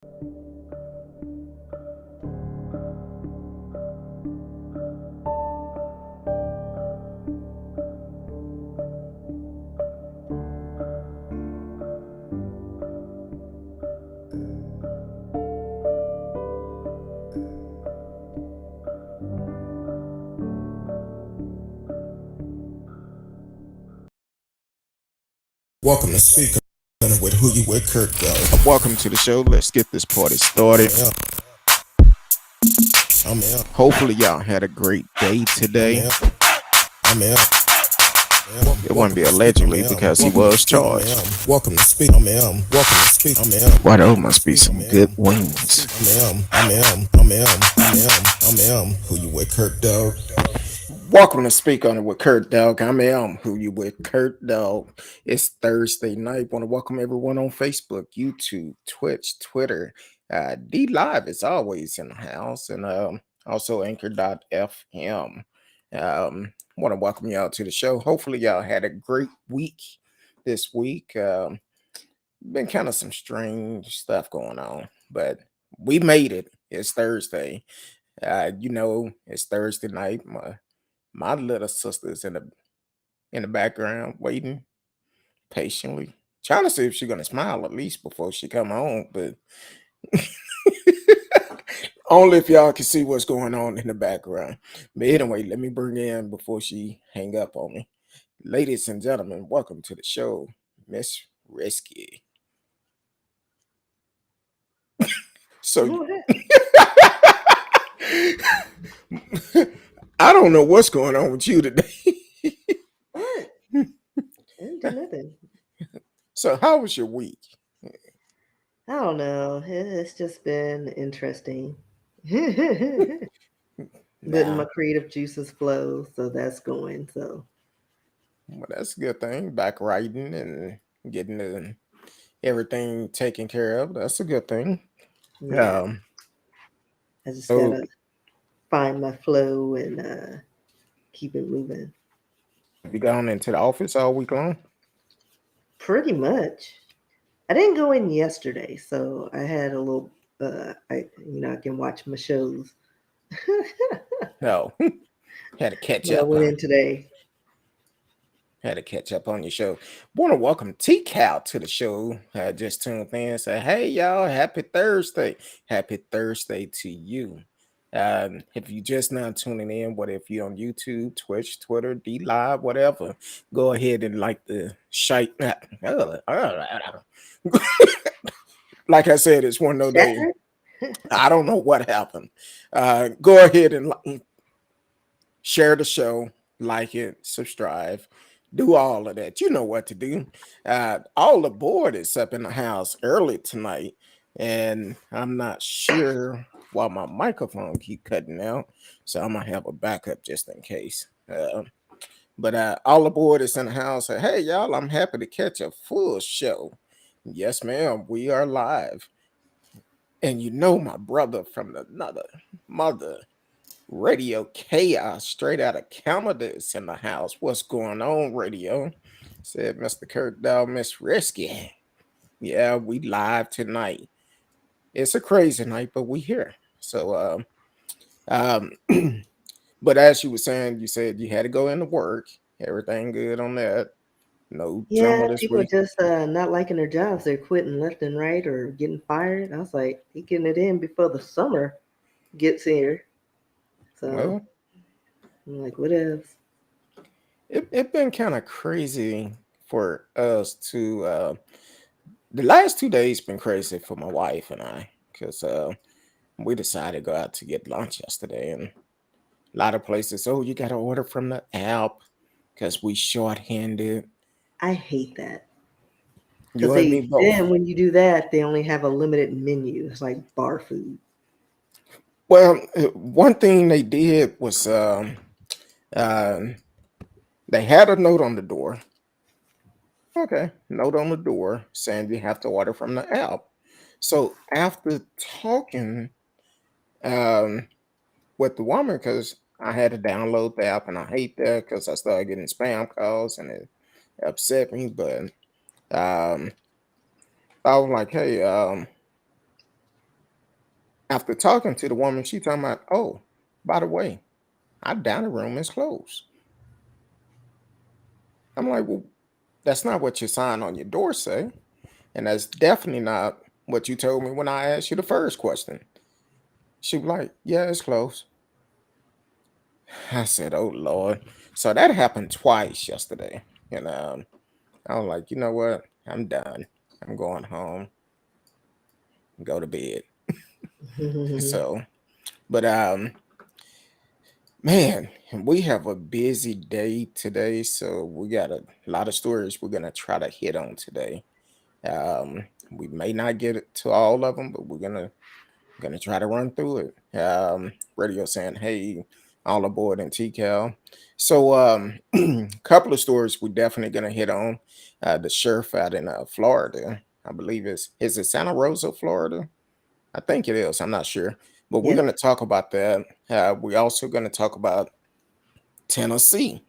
Welcome to Speak with Who You With CurtDog. Welcome to the show. Let's get this party started. Yeah, I'm out. Hopefully, y'all had a great day I'm today. out. I'm out. It wouldn't Welcome be to Speak. I'm allegedly out. because he Welcome to was Speak. I'm charged. out. Welcome to Speak. I'm out. Welcome to Speak. I'm out. Why, those Welcome to must be Speak. I'm some out. good wings. I'm out. I'm out. I'm out. Who You With CurtDog. Welcome to Speak On It with Kurt Dog. I'm Elm, who you with Kurt Dog. It's Thursday night. Want to welcome everyone on Facebook, YouTube, Twitch, Twitter. D Live is always in the house, and also Anchor.fm. Want to welcome y'all to the show. Hopefully, y'all had a great week this week. Been kind of some strange stuff going on, but we made it. It's Thursday. It's Thursday night. My little sister's in the background waiting patiently, trying to see if she's gonna smile at least before she come home. But only if y'all can see what's going on in the background. But anyway, let me bring her in before she hang up on me. Ladies and gentlemen, welcome to the show, Miss Risky. So What? I don't know what's going on with you today. What? I didn't do nothing. So how was your week? I don't know. It's just been interesting. Letting Nah, my creative juices flow, so that's going. So well, that's a good thing. Back writing and getting everything taken care of. That's a good thing. yeah, Um, I just so gotta find my flow and keep it moving. have you gone into the office all week long? Pretty much. I didn't go in yesterday, so I had a little. I can watch my shows, No, had to catch but I up, went huh? in today. Had to catch up on your show. Want to welcome T Cal to the show. Just tuned in. Say, hey y'all, happy Thursday. Happy Thursday to you. If you just now tuning in, what if you on YouTube, Twitch, Twitter, D Live, whatever, go ahead and like the shite. Like I said, it's one of those days. Shatner? I don't know what happened. Go ahead and share the show, like it, subscribe, do all of that. You know what to do. All the board is up in the house early tonight, and I'm not sure why my microphone keep cutting out, so I'm gonna have a backup just in case. But all the board is in the house. Hey y'all, I'm happy to catch a full show. Yes, ma'am, we are live. And you know my brother from another mother, Radio Chaos, straight out of Canada, is in the house. What's going on, Radio? Said Mr. Kurt Dow, Miss Risky. Yeah, we live tonight. It's a crazy night, but we here. So, but as you were saying, you said you had to go into work. Everything good on that? No Yeah, drama this people are week. just not liking their jobs. They're quitting left and right or getting fired. I was like, he getting it in before the summer gets here. So Well, I'm like, what else? it been kind of crazy for us to. The last 2 days been crazy for my wife and I because we decided to go out to get lunch yesterday, and a lot of places, oh, you got to order from the app because we short-handed. I hate that because You and me they both. then when you do that, they only have a limited menu. It's like bar food. Well, one thing they did was um, they had a note on the door. Okay, note on the door saying you have to order from the app. So after talking um, with the woman, because I had to download the app and I hate that because I started getting spam calls and it upset me. But um, I was like, hey, After talking to the woman, she talking about, oh, by the way, our dining room is closed. I'm like, well, that's not what your sign on your door say. And that's definitely not what you told me when I asked you the first question. She was like, yeah, it's closed. I said, oh, Lord. So that happened twice yesterday. And I was like, you know what? I'm done. I'm going home, go to bed. So, but man, we have a busy day today. So we got a lot of stories we're going to try to hit on today. We may not get it to all of them, but we're gonna try to run through it. Radio saying, "Hey, all aboard in TCal." So, couple of stories we're definitely gonna hit on. The sheriff out in Florida, I believe is it Santa Rosa, Florida? I think it is. I'm not sure, but we're Yes. gonna talk about that. We're also gonna talk about Tennessee.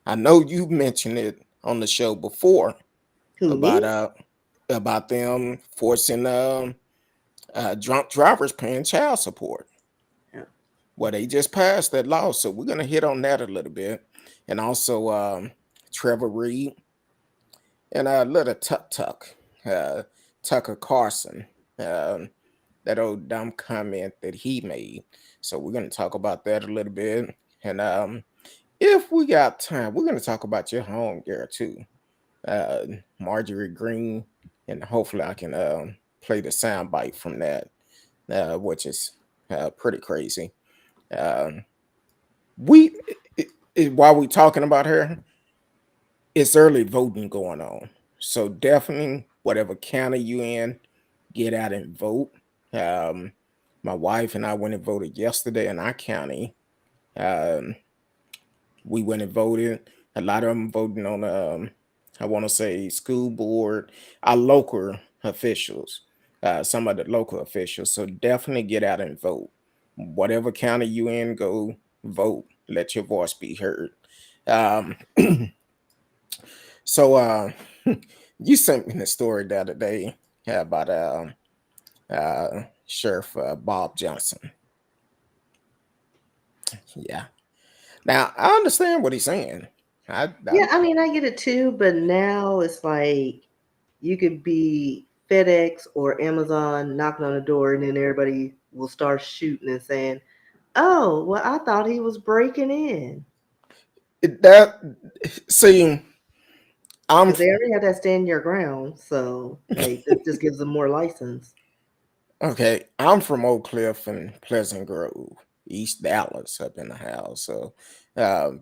I know you mentioned it on the show before Who, about me? them forcing drunk drivers paying child support. Yeah. Well, they just passed that law, so we're gonna hit on that a little bit, and also Trevor Reed and little Tuck, uh, Tucker Carlson, um, that old dumb comment that he made. So we're gonna talk about that a little bit, and if we got time, we're gonna talk about your home girl too, uh, Marjorie Green, and hopefully I can play the sound bite from that, which is pretty crazy. Um, we while we talking about her, it's early voting going on, so definitely whatever county you in, get out and vote. Um, my wife and I went and voted yesterday in our county. Um, we went and voted. A lot of them voting on I want to say school board, our local officials, some of the local officials. So definitely get out and vote. Whatever county you in, go vote. Let your voice be heard. Um, so you sent me the story the other day about Sheriff Bob Johnson. Yeah. Now I understand what he's saying. I Yeah, I mean, I get it too, but now it's like you could be FedEx or Amazon knocking on the door, and then everybody will start shooting and saying, "Oh, well, I thought he was breaking in," that see. I'm because they already have that stand your ground. So, like, this just gives them more license. Okay, I'm from Oak Cliff and Pleasant Grove, East Dallas, up in the house. So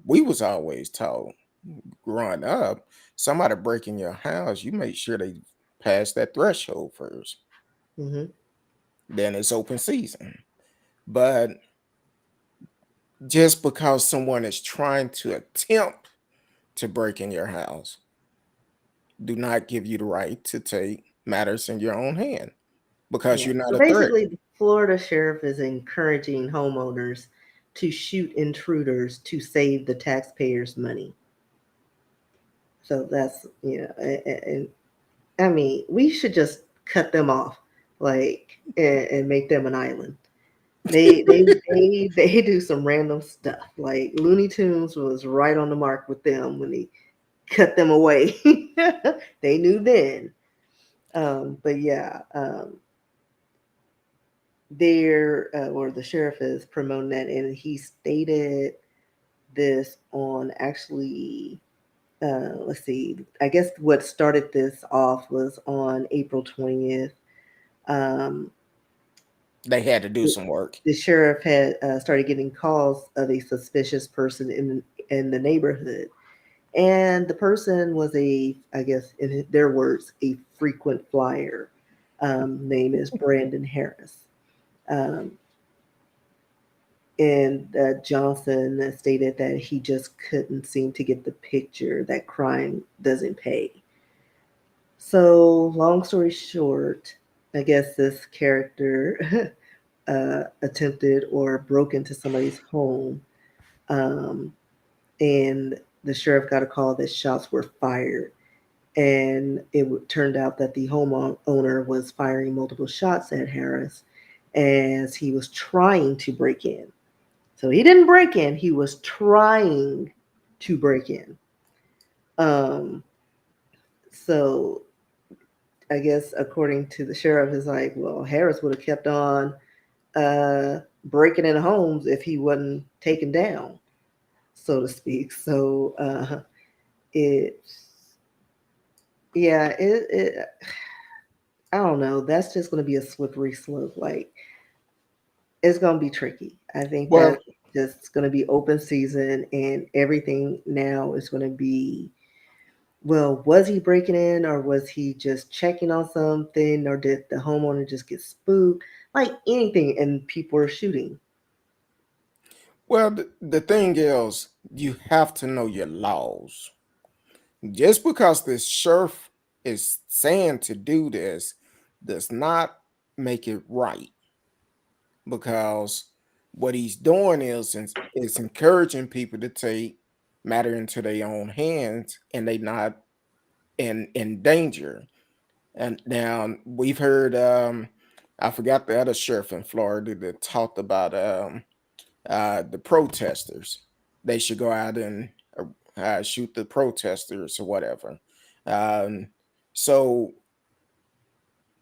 we was always taught growing up, somebody breaking your house, you make sure they pass that threshold first. Hmm. Then it's open season. But just because someone is trying to attempt to break in your house, do not give you the right to take matters in your own hand because Yeah. you're not So a threat. basically, the Florida sheriff is encouraging homeowners to shoot intruders to save the taxpayers' money. So that's, and I mean, we should just cut them off, like, and make them an island. They do some random stuff. Like Looney Tunes was right on the mark with them when they cut them away. They knew then. But yeah, or the sheriff is promoting that, and he stated this on actually. Let's see. I guess what started this off was on April 20th. Um, They had to do the, some work. the sheriff had started getting calls of a suspicious person in the neighborhood, and the person was I guess in their words, a frequent flyer. Name is Brandon Harris. Um, and Johnson stated that he just couldn't seem to get the picture that crime doesn't pay. So, long story short, I guess this character attempted or broke into somebody's home, um, and the sheriff got a call that shots were fired. And it turned out that the homeowner was firing multiple shots at Harris, as he was trying to break in. So he didn't break in, he was trying to break in. Um, so I guess according to the sheriff, is like, well, Harris would have kept on breaking into homes if he wasn't taken down, so to speak. So it's yeah, I don't know. That's just going to be a slippery slope. Like it's going to be tricky. I think Well, that just going to be open season, and everything now is going to be, well, was he breaking in, or was he just checking on something, or did the homeowner just get spooked? Like anything, and people are shooting. well, the thing is, you have to know your laws. Just because the sheriff is saying to do this does not make it right. Because what he's doing is encouraging people to take matter into their own hands, and they not in danger. And now we've heard I forgot the other sheriff in Florida that talked about the protesters. They should go out and shoot the protesters or whatever. Um, so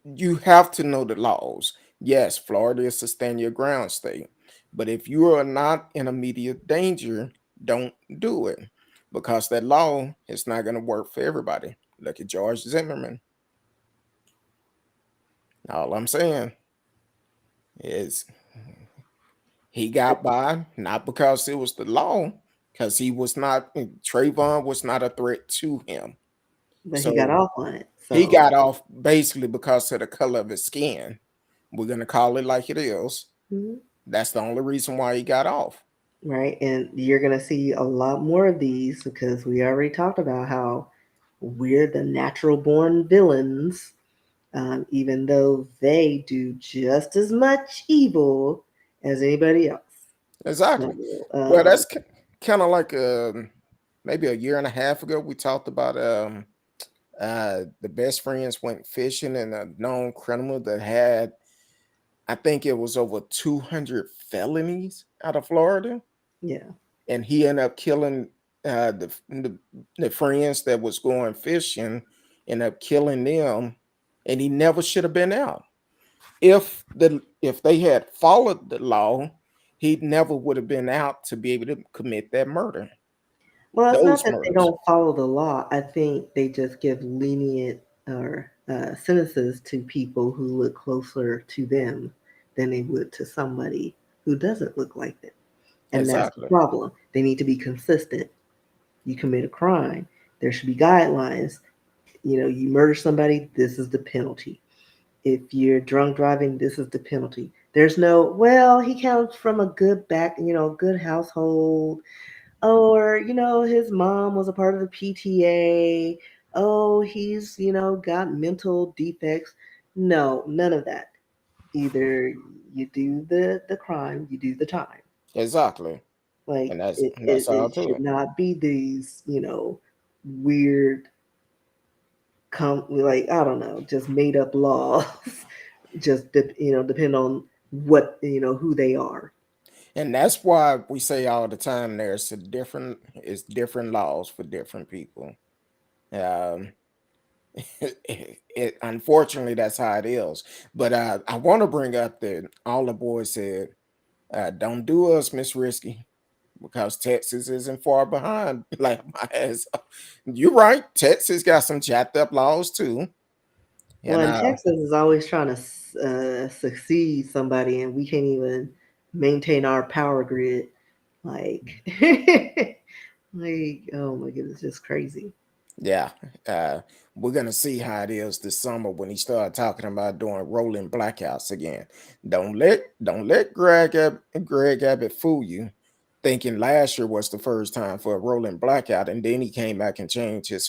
you have to know the laws. Yes, Florida is a stand your ground state, but if you are not in immediate danger, don't do it, because that law is not going to work for everybody. Look at George Zimmerman. All I'm saying is he got by not because it was the law, because he was not, Trayvon was not a threat to him. But he got So off on it. he So, got off basically because of the color of his skin. We're going to call it like it is. mhm, That's the only reason why he got off. right. And you're going to see a lot more of these because we already talked about how we're the natural born villains, even though they do just as much evil as anybody else. So, Exactly. Well, that's kind of like maybe a year and a half ago we talked about the best friends went fishing, and a known criminal that had, I think it was over 200 felonies out of Florida, yeah. and he ended up killing the friends that was going fishing, ended up killing them, and he never should have been out. If they had followed the law, he never would have been out to be able to commit that murder, Well, it's not those that they murders. don't follow the law. I think they just give lenient or sentences to people who look closer to them than they would to somebody who doesn't look like them. And that's the Exactly. problem. They need to be consistent. You commit a crime, there should be guidelines. You know, you murder somebody, this is the penalty. If you're drunk driving, this is the penalty. There's no, well, he comes from a good back, good household, or his mom was a part of the PTA. Oh, he's got mental defects. No, none of that. Either you do the crime, you do the time. Exactly. Like And that's it, and it, that's all it to should it. not be these weird like I don't know, just made up laws. Just depend on what who they are. And that's why we say all the time there's a different it's different laws for different people. Um unfortunately that's how it is. But I want to bring up that all the boys said, don't do us, Miss Risky, because Texas isn't far behind. Like my ass. You're right. Texas got some jacked up laws too. Well, And and Texas is always trying to succeed somebody, and we can't even maintain our power grid. Like, like, oh my goodness, just crazy. yeah, uh, we're gonna see how it is this summer when he started talking about doing rolling blackouts again. Don't let Greg Abbott fool you, thinking last year was the first time for a rolling blackout, and then he came back and changed his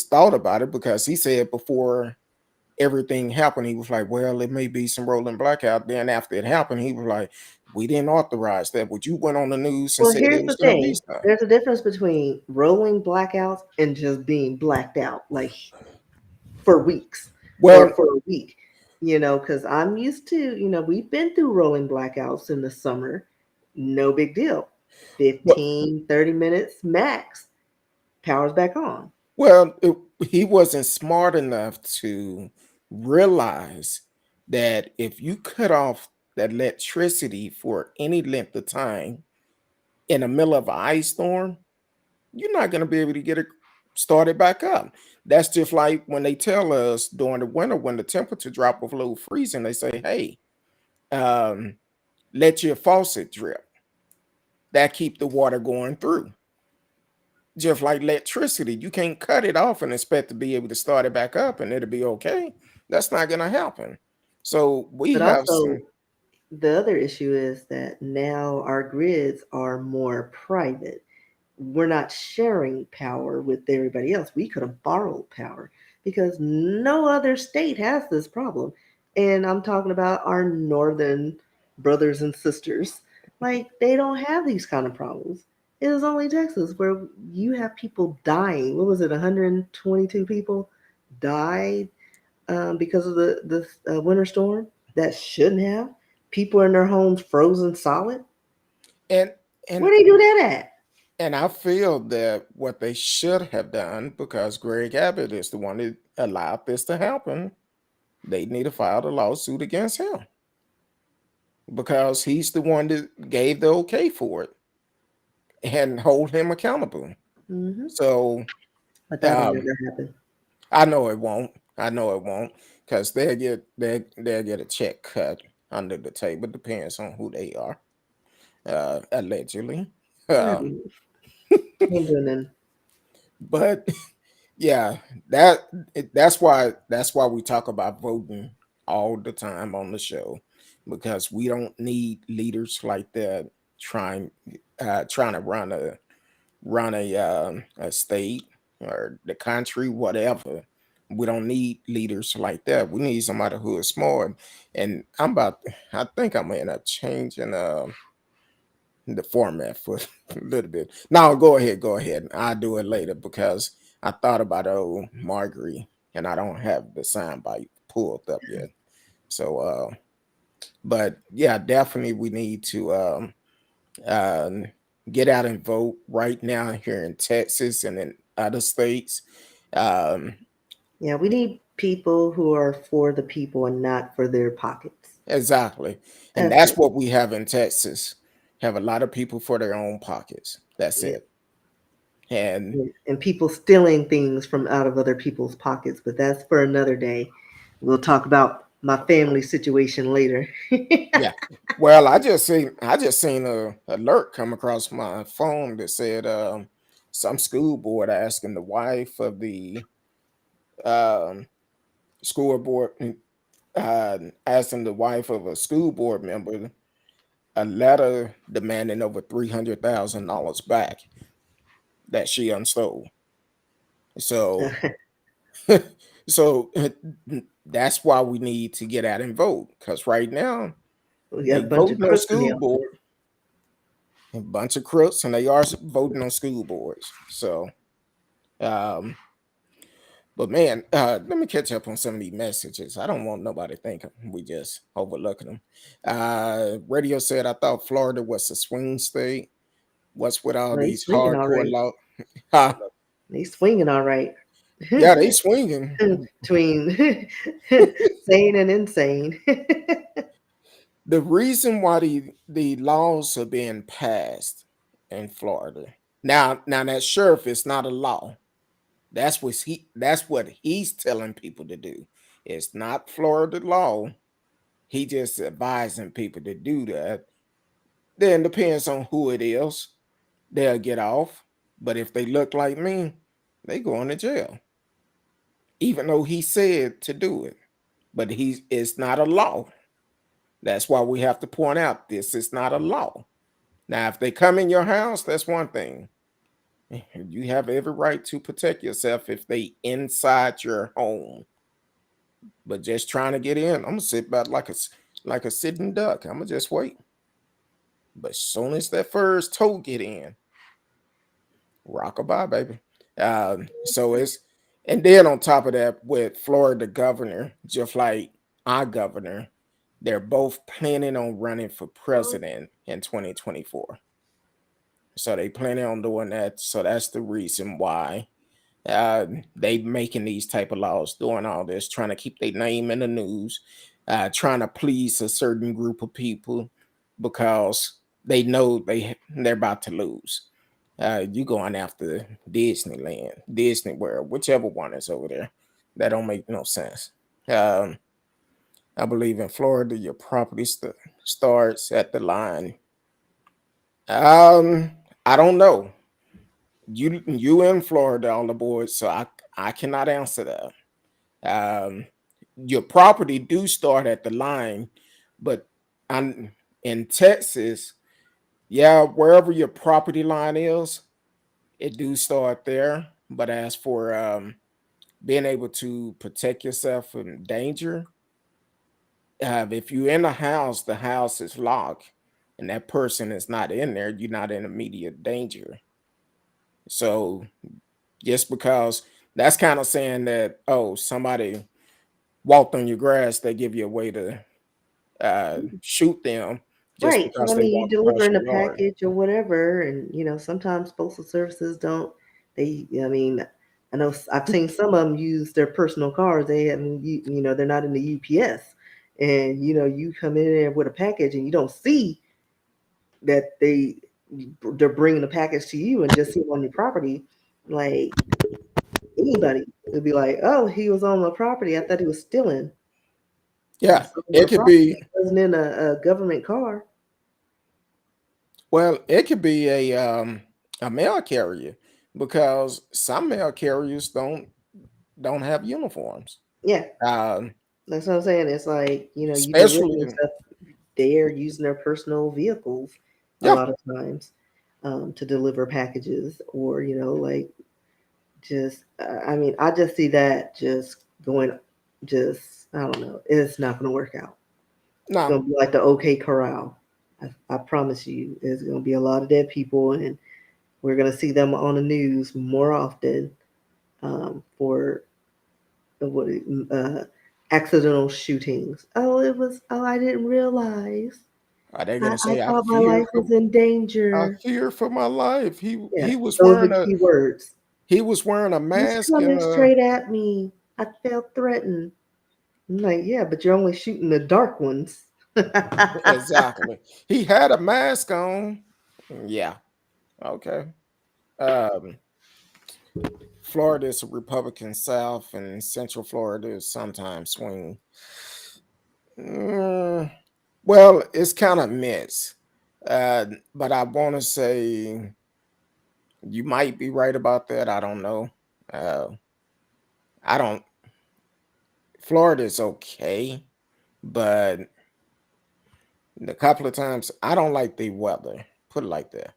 thought about it, because he said before everything happened, he was like, well, it may be some rolling blackout. Then after it happened, he was like, we didn't authorize that. But you went on the news and Well, said here's it the was going to be thing: some. there's a difference between rolling blackouts and just being blacked out, like for weeks or Well, for a week. because I'm used to, we've been through rolling blackouts in the summer. No big deal. Well, 15, 30 minutes max, power's back on. well, he wasn't smart enough to realize that if you cut off that electricity for any length of time in the middle of an ice storm, you're not going to be able to get it started back up. That's just like when they tell us during the winter when the temperature drop below freezing, they say, "Hey, um, let your faucet drip. That keep the water going through." Just like electricity, you can't cut it off and expect to be able to start it back up and it'll be okay. That's not going to happen. So we But have also, some. the other issue is that now our grids are more private. We're not sharing power with everybody else. We could have borrowed power because no other state has this problem. And I'm talking about our northern brothers and sisters. Like, they don't have these kind of problems. It is only Texas where you have people dying. What was it? 122 people died because of the winter storm that shouldn't have. People in their homes frozen solid. and Where and they do that at? and I feel that what they should have done, because Greg Abbott is the one that allowed this to happen, they need to file a lawsuit against him because he's the one that gave the okay for it and hold him accountable. Hmm. So But that'll um, never happen. I know it won't. I know it won't because they'll get a check cut under the table. Depends on who they are, allegedly. I Um, mean, ain't doing nothing. but yeah, that that's why we talk about voting all the time on the show because we don't need leaders like that trying trying to run a state or the country, whatever. We don't need leaders like that. We need somebody who is smart. And I think I'm gonna end up changing the format for a little bit. No, go ahead. I'll do it later because I thought about old Marguerite and I don't have the soundbite pulled up yet. So but yeah, definitely we need to um, get out and vote right now here in Texas and in other states. Um, Yeah, we need people who are for the people and not for their pockets. exactly. And That's that's it. what we have in Texas. Have a lot of people for their own pockets. That's Yeah. it. And And people stealing things from out of other people's pockets, but that's for another day. We'll talk about my family situation later. yeah. Well, I just seen a alert come across my phone that said some school board asking the wife of the um, school board asking the wife of a school board member a letter demanding over $300,000 back that she unstole. So, so that's why we need to get out and vote because right now We got they a bunch of voting on crooks in the school board, office. a bunch of crooks, and they are voting on school boards. So, um, but man, let me catch up on some of these messages. I don't want nobody thinking we just overlooking them. Radio said I thought Florida was a swing state. What's with all They these swinging all hardcore right. law? Huh? They swinging all right. Yeah, they swinging. Between sane and insane. The reason why the laws are being passed in Florida now that sheriff is not a law. That's what he's telling people to do. It's not Florida law. He just advising people to do that. Then depends on who it is. They'll get off. But if they look like me, they going to jail. Even though he said to do it. But it's not a law. That's why we have to point out this is not a law. Now, if they come in your house, that's one thing. You have every right to protect yourself if they inside your home. But just trying to get in, I'm gonna sit back like a sitting duck. I'm gonna just wait. But as soon as that first toe get in, rockabye, baby. So it's and then on top of that, with Florida governor, just like our governor, they're both planning on running for president in 2024. So they planning on doing that. So that's the reason why they making these type of laws, doing all this, trying to keep their name in the news, trying to please a certain group of people because they know they're about to lose. You going after Disneyland, Disney World, whichever one is over there. That don't make no sense. Um, I believe in Florida, your property starts at the line. I don't know. You in Florida on the board, so I cannot answer that. Um, your property do start at the line, but I'm in Texas. Yeah, wherever your property line is, it do start there. But as for being able to protect yourself from danger, if you're in a house, the house is locked, and that person is not in there, you're not in immediate danger. So just because that's kind of saying that, oh, somebody walked on your grass, they give you a way to shoot them just Right. So because I they mean, you walked across delivering your a yard. package or whatever, and sometimes postal services don't. They, I mean, I know I've seen some of them use their personal cars. They haven't, they're not in the UPS, and you come in there with a package and you don't see that they're bringing the package to you and just see it on your property. Like anybody would be like, "Oh, he was on my property. I thought he was stealing." He Yeah, was on my it could property. be. He wasn't in a government car. Well, it could be a mail carrier because some mail carriers don't have uniforms. Yeah. Um, That's what I'm saying. It's like, you delivering especially, stuff, they're using their personal vehicles a yeah, lot of times to deliver packages or, like just, I mean, I just see that just going, just, I don't know. It's not going to work out. It's no, going to be like the OK Corral. I promise you, there's going to be a lot of dead people and we're going to see them on the news more often for what accidental shootings. Oh, I didn't realize. are they gonna I say thought my life was in I danger. fear for my life? Yeah, He was those are wearing a key words. he was wearing a He's mask coming and straight at me. I felt threatened. I'm like, yeah, but you're only shooting the dark ones. exactly. He had a mask on. Yeah. Okay. Um, Florida is a Republican South, and Central Florida is sometimes swing. Mm, well, it's kind of mixed. But I want to say you might be right about that. I don't know. Uh, I don't. Florida is okay, but a couple of times I don't like the weather. Put it like that.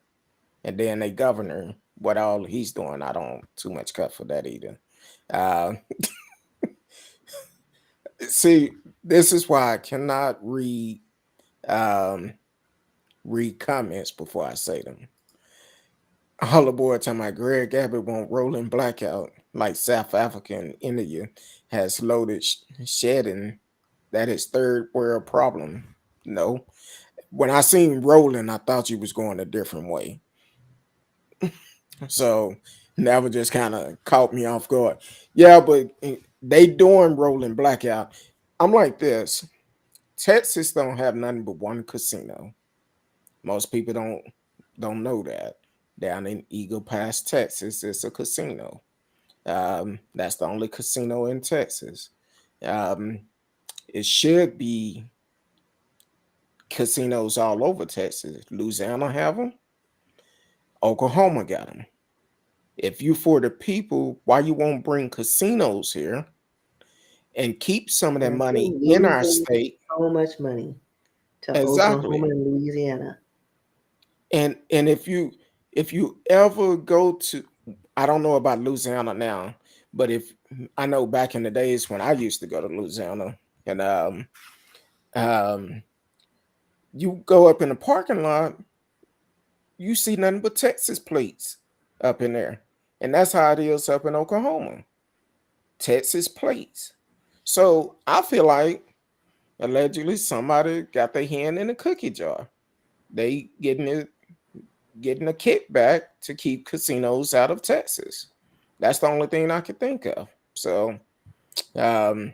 And then the governor, what all he's doing, I don't too much cut for that either. Uh, see, this is why I cannot um, read comments before I say them. All the boy talking about Greg Abbott won't rolling blackout like South Africa and India has loaded shedding. That is third world problem. No, when I seen rolling, I thought you was going a different way. So that would just kind of caught me off guard. Yeah, but they doing rolling blackout. I'm like this. Texas don't have nothing but one casino. Most people don't know that. Down in Eagle Pass, Texas, it's a casino. That's the only casino in Texas. Um, it should be casinos all over Texas. Louisiana have them. Oklahoma got them. If you for the people, why you won't bring casinos here and keep some of that And we're money in our losing state? so much money to Oklahoma Exactly. and Louisiana. And if you ever go to, I don't know about Louisiana now, but if I know back in the days when I used to go to Louisiana, and um you go up in the parking lot, you see nothing but Texas plates up in there. And that's how it is up in Oklahoma. Texas plates. So I feel like Allegedly, somebody got their hand in a cookie jar. They getting a kickback to keep casinos out of Texas. That's the only thing I could think of. So, um,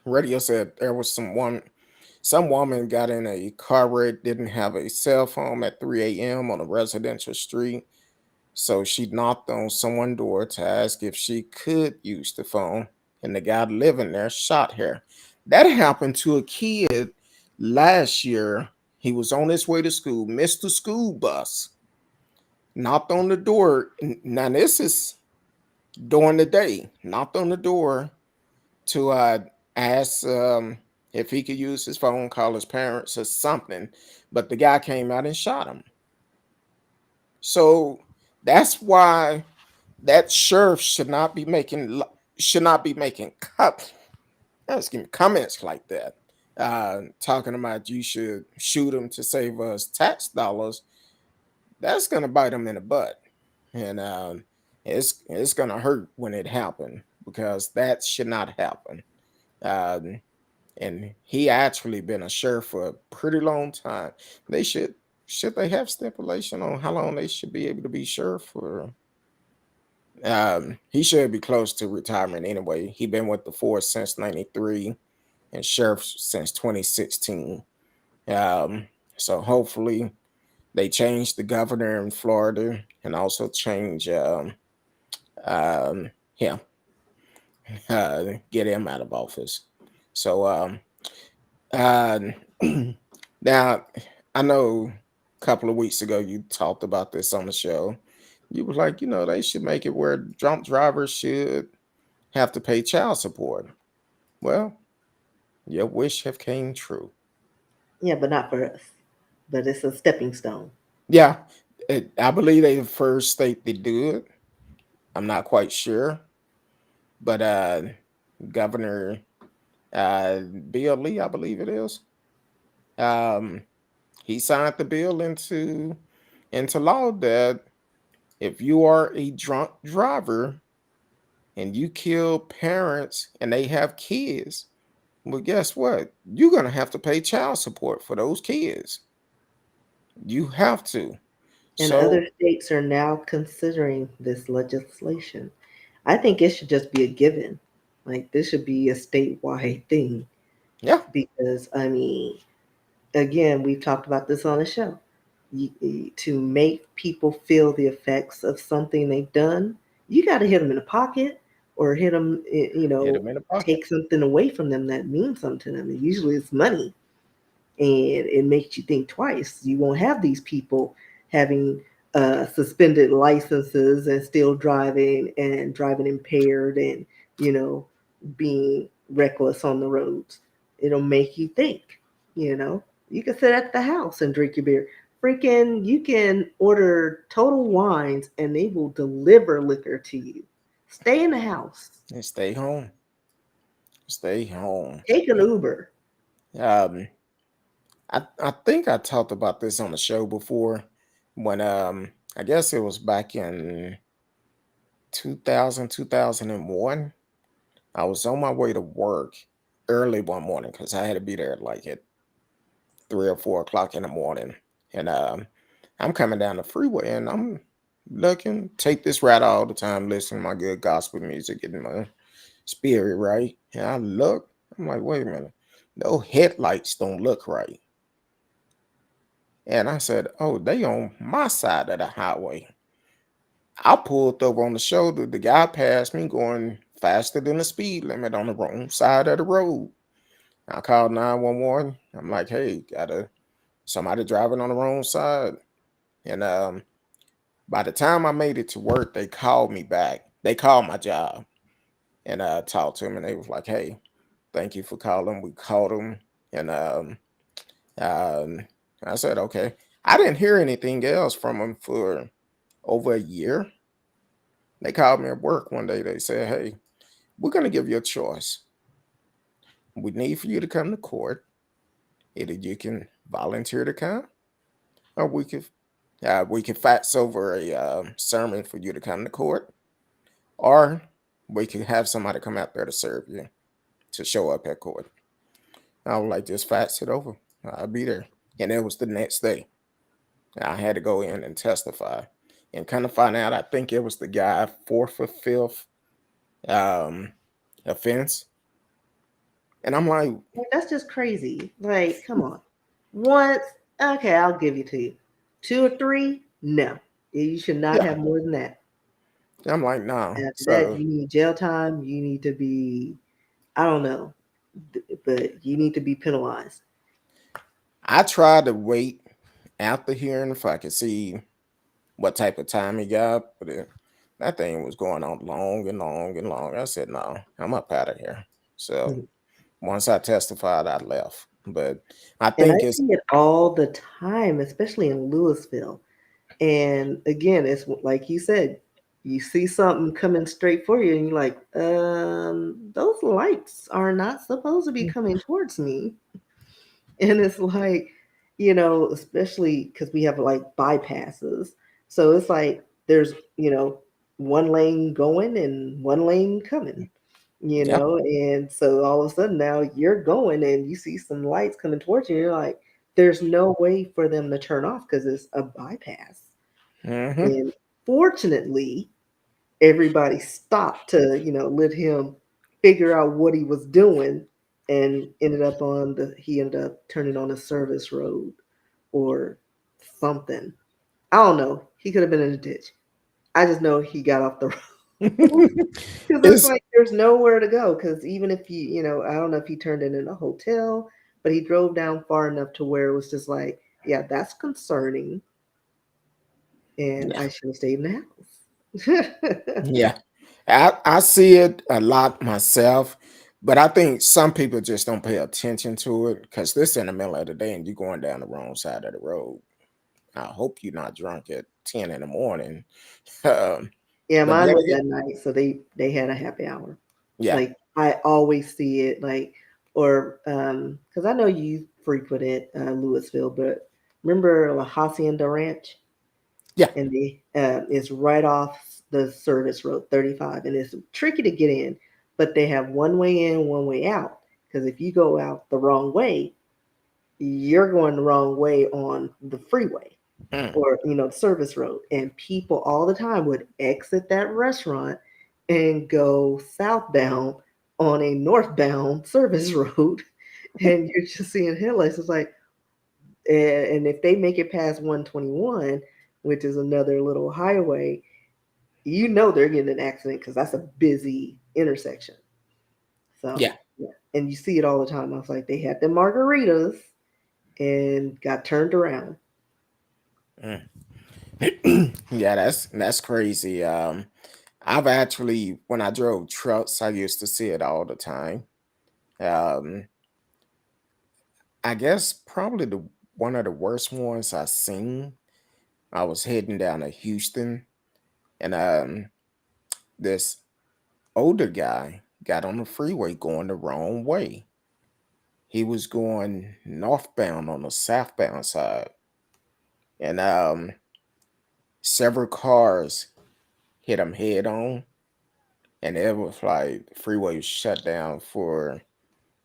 radio said there was some woman got in a car wreck, didn't have a cell phone at 3 a.m. on a residential street. So she knocked on someone's door to ask if she could use the phone, and the guy living there shot her. That happened to a kid last year. He was on his way to school, missed the school bus, knocked on the door. Now, this is during the day, knocked on the door to ask if he could use his phone, call his parents or something. But the guy came out and shot him. So that's why that sheriff should not be making comments like that. Talking about you should shoot him to save us tax dollars. That's gonna bite him in the butt, and it's gonna hurt when it happens because that should not happen. Um, and he actually been a sheriff for a pretty long time. They should they have stipulation on how long they should be able to be sheriff for? He should be close to retirement anyway. He been with the force since '93 and sheriff since 2016. Um, so hopefully they change the governor in Florida and also change him, get him out of office. So uh, now I know a couple of weeks ago you talked about this on the show. You was like, they should make it where drunk drivers should have to pay child support. Well, your wish have came true. Yeah, but not for us. But it's a stepping stone. Yeah, I believe they the first state to do it. I'm not quite sure, but Governor Bill Lee, I believe it is, um, he signed the bill into law that if you are a drunk driver and you kill parents and they have kids, well, guess what? You're gonna have to pay child support for those kids. You have to. And So other states are now considering this legislation. I think it should just be a given. Like, this should be a statewide thing. yeah, Because, I mean, again, we've talked about this on the show. To make people feel the effects of something they've done, you got to hit them in the pocket or hit them, hit them in the pocket. take something away from them that means something to them. And usually it's money, and it makes you think twice. You won't have these people having suspended licenses and still driving and driving impaired and, you know, being reckless on the roads. It'll make you think, you know. You can sit at the house and drink your beer. Freaking, you can order Total Wines and they will deliver liquor to you. Stay in the house. And stay home. Stay home. Take an Uber. Um, I think I talked about this on the show before when I guess it was back in 2001. I was on my way to work early one morning because I had to be there like at 3 or 4 o'clock in the morning. And I'm coming down the freeway and I'm looking, take this ride all the time, listening to my good gospel music, getting my spirit right. And I look, I'm like, wait a minute, those headlights don't look right. And I said, oh, they on my side of the highway. I pulled over on the shoulder. The guy passed me going faster than the speed limit on the wrong side of the road. I called 911. I'm like, hey, got somebody driving on the wrong side. And by the time I made it to work, they called me back. They called my job and talked to him. And they was like, hey, thank you for calling. We called him. And um, I said, okay. I didn't hear anything else from him for over a year. They called me at work one day. They said, hey, we're going to give you a choice. We need for you to come to court. Either you can volunteer to come, or we could fax over a sermon for you to come to court, or we could have somebody come out there to serve you, to show up at court. I was like, just fax it over. I'll be there. And it was the next day. I had to go in and testify. And kind of find out, I think it was the guy fourth or fifth um, offense. And I'm like, Like, that's just crazy. Like, come on. Once, okay, I'll give you to you. Two or three, no. You should not yeah. have more than that. I'm like, no. After that, So you need jail time. You need to be, I don't know, but you need to be penalized. I tried to wait after hearing if I could see what type of time he got, but that thing was going on long and long and long. I said, no, I'm up out of here. So Mhm. once I testified, I left. But I And I think it's, see it all the time, especially in Louisville. And again, it's like you said, you see something coming straight for you, and you're like, those lights are not supposed to be coming towards me. And it's like, especially because we have like bypasses. So it's like there's, one lane going and one lane coming, yeah. and so all of a sudden now you're going and you see some lights coming towards you. And you're like, there's no way for them to turn off because it's a bypass. Hmm. And fortunately, everybody stopped to, let him figure out what he was doing, and he ended up turning on a service road or something. I don't know. He could have been in a ditch. I just know he got off the road. Because it's It's like there's nowhere to go. Because even if I don't know if he turned it in a hotel, but he drove down far enough to where it was just like, yeah, that's concerning, and yeah, I should have stayed in the house. yeah. I see it a lot myself, but I think some people just don't pay attention to it because this in the middle of the day and you're going down the wrong side of the road. I hope you're not drunk at 10 in the morning. Um, Yeah, but mine yeah, was at night, so they had a happy hour. yeah, Like I always see it, like, or because I know you frequented Louisville, but remember La Hacienda Ranch, yeah. and it's right off the service road 35, and it's tricky to get in, but they have one way in, one way out. Because if you go out the wrong way, you're going the wrong way on the freeway Mm, or the service road, and people all the time would exit that restaurant and go southbound on a northbound service road, and you're just seeing headlights. It's like, and if they make it past 121, which is another little highway, they're getting an accident because that's a busy intersection. So yeah. yeah, and you see it all the time. I was like, they had the margaritas and got turned around. Mm. Yeah, that's crazy. I've actually, when I drove trucks, I used to see it all the time. Um, I guess probably the one of the worst ones I seen. I was heading down to Houston, and this older guy got on the freeway going the wrong way. He was going northbound on the southbound side, and several cars hit him head on, and it was like the freeway was shut down for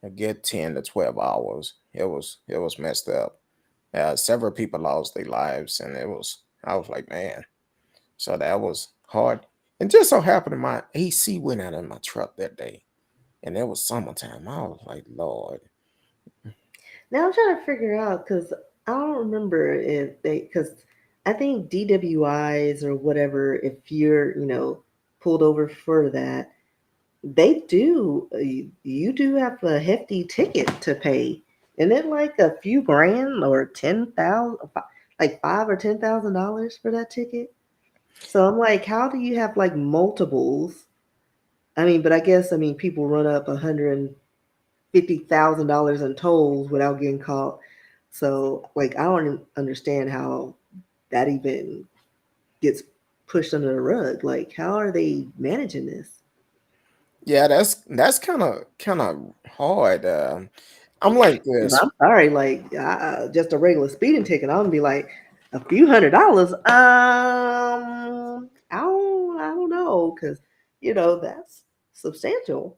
a good 10 to 12 hours. It was messed up. Several people lost their lives, and I was like, man. So that was hard. And just so happened my AC went out in my truck that day, and it was summertime. I was like, Lord, Now I'm trying to figure out because I don't remember if because I think DWIs or whatever, if you're, pulled over for that, they do, you do have a hefty ticket to pay. Isn't it like a few grand or 10,000, like $5,000 or $10,000 for that ticket? So I'm like, how do you have like multiples? I mean, but I guess, people run up $150,000 in tolls without getting caught. So, like, I don't understand how that even gets pushed under the rug. Like, how are they managing this? yeah, that's kind of hard. I'm like 'Cause this. I'm sorry, like, just a regular speeding ticket, I'm gonna be like a few $100. I don't know, because that's substantial.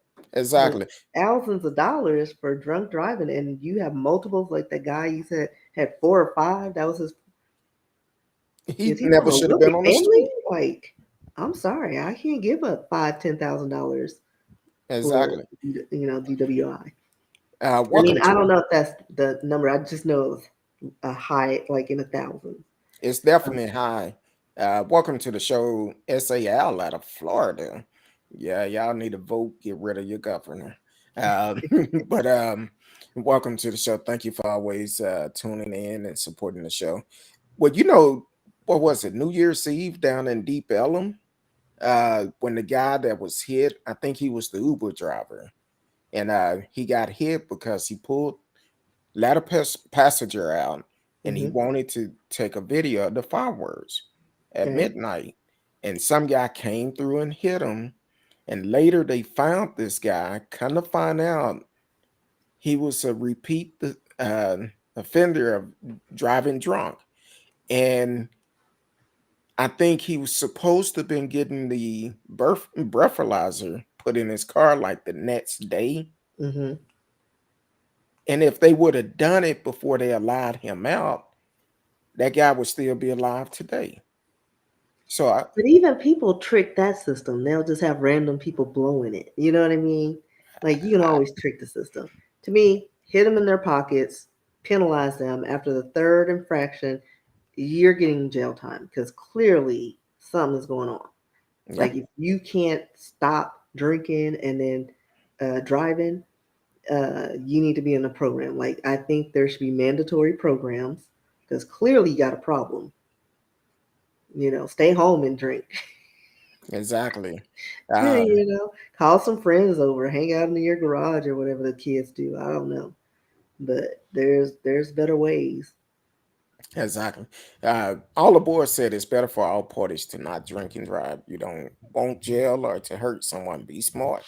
But exactly. thousands of dollars for drunk driving, and you have multiples, like that guy you said had 4 or 5. That was his. He Is he from never a should have wealthy been on the family? street. Like, I'm sorry, I can't give up $5,000, $10,000 for Exactly. DWI. I mean, Welcome I don't to know if that's the number. I just know it was a high, like in the thousands. it's Um, definitely high. Welcome to the show, SAL out of Florida. Yeah, y'all need to vote, get rid of your governor. Uh, but welcome to the show. Thank you for always tuning in and supporting the show. Well, what was it? New Year's Eve down in Deep Ellum, when the guy that was hit, I think he was the Uber driver, and he got hit because he pulled let a passenger out, and he mhm, wanted to take a video of the fireworks at okay. midnight. And some guy came through and hit him. And later they found this guy. Come to find out, he was a repeat offender of driving drunk. And I think he was supposed to have been getting the breathalyzer put in his car like the next day. Mhm. And if they would have done it before they allowed him out, that guy would still be alive today. So But even people trick that system. They'll just have random people blowing it. You know what I mean? Like, you can I always trick the system. To me, hit them in their pockets, penalize them. After the third infraction, you're getting jail time because clearly something is going on. yeah, Like, if you can't stop drinking and then driving, you need to be in a program. Like, I think there should be mandatory programs because clearly you got a problem. Stay home and drink. exactly. Yeah, Um, call some friends over, hang out in your garage or whatever the kids do. I don't know, but there's better ways. exactly. All the board said it's better for all parties to not drink and drive. You don't want jail or to hurt someone. Be smart.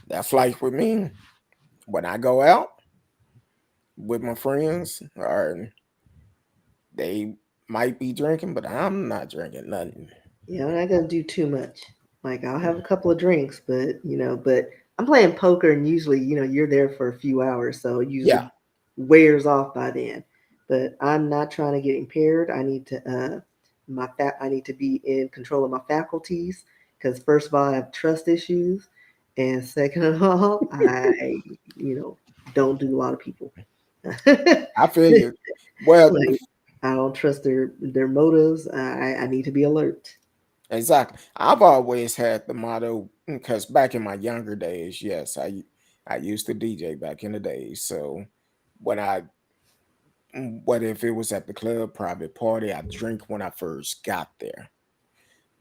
That's like with me. When I go out with my friends, or they might be drinking, but I'm not drinking nothing. I'm not gonna do too much. Like I'll have a couple of drinks, but I'm playing poker, and usually, you're there for a few hours, so it Yeah, usually wears off by then. But I'm not trying to get impaired. I need to be in control of my faculties because first of all, I have trust issues, and second of all, I don't do a lot of people. I figured. Well, Like I don't trust their motives. I need to be alert. exactly. I've always had the motto because back in my younger days, yes, I used to DJ back in the days. So when what if it was at the club, private party, I drink when I first got there.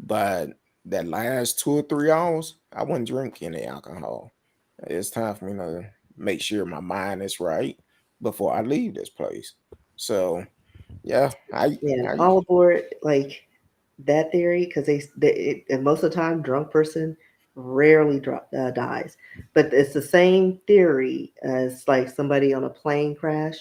But that last 2 or 3 hours, I wouldn't drink any alcohol. It's time for me to make sure my mind is right before I leave this place. So yeah, Yeah, I all aboard like that theory because and most of the time, drunk person rarely dies. But it's the same theory as like somebody on a plane crash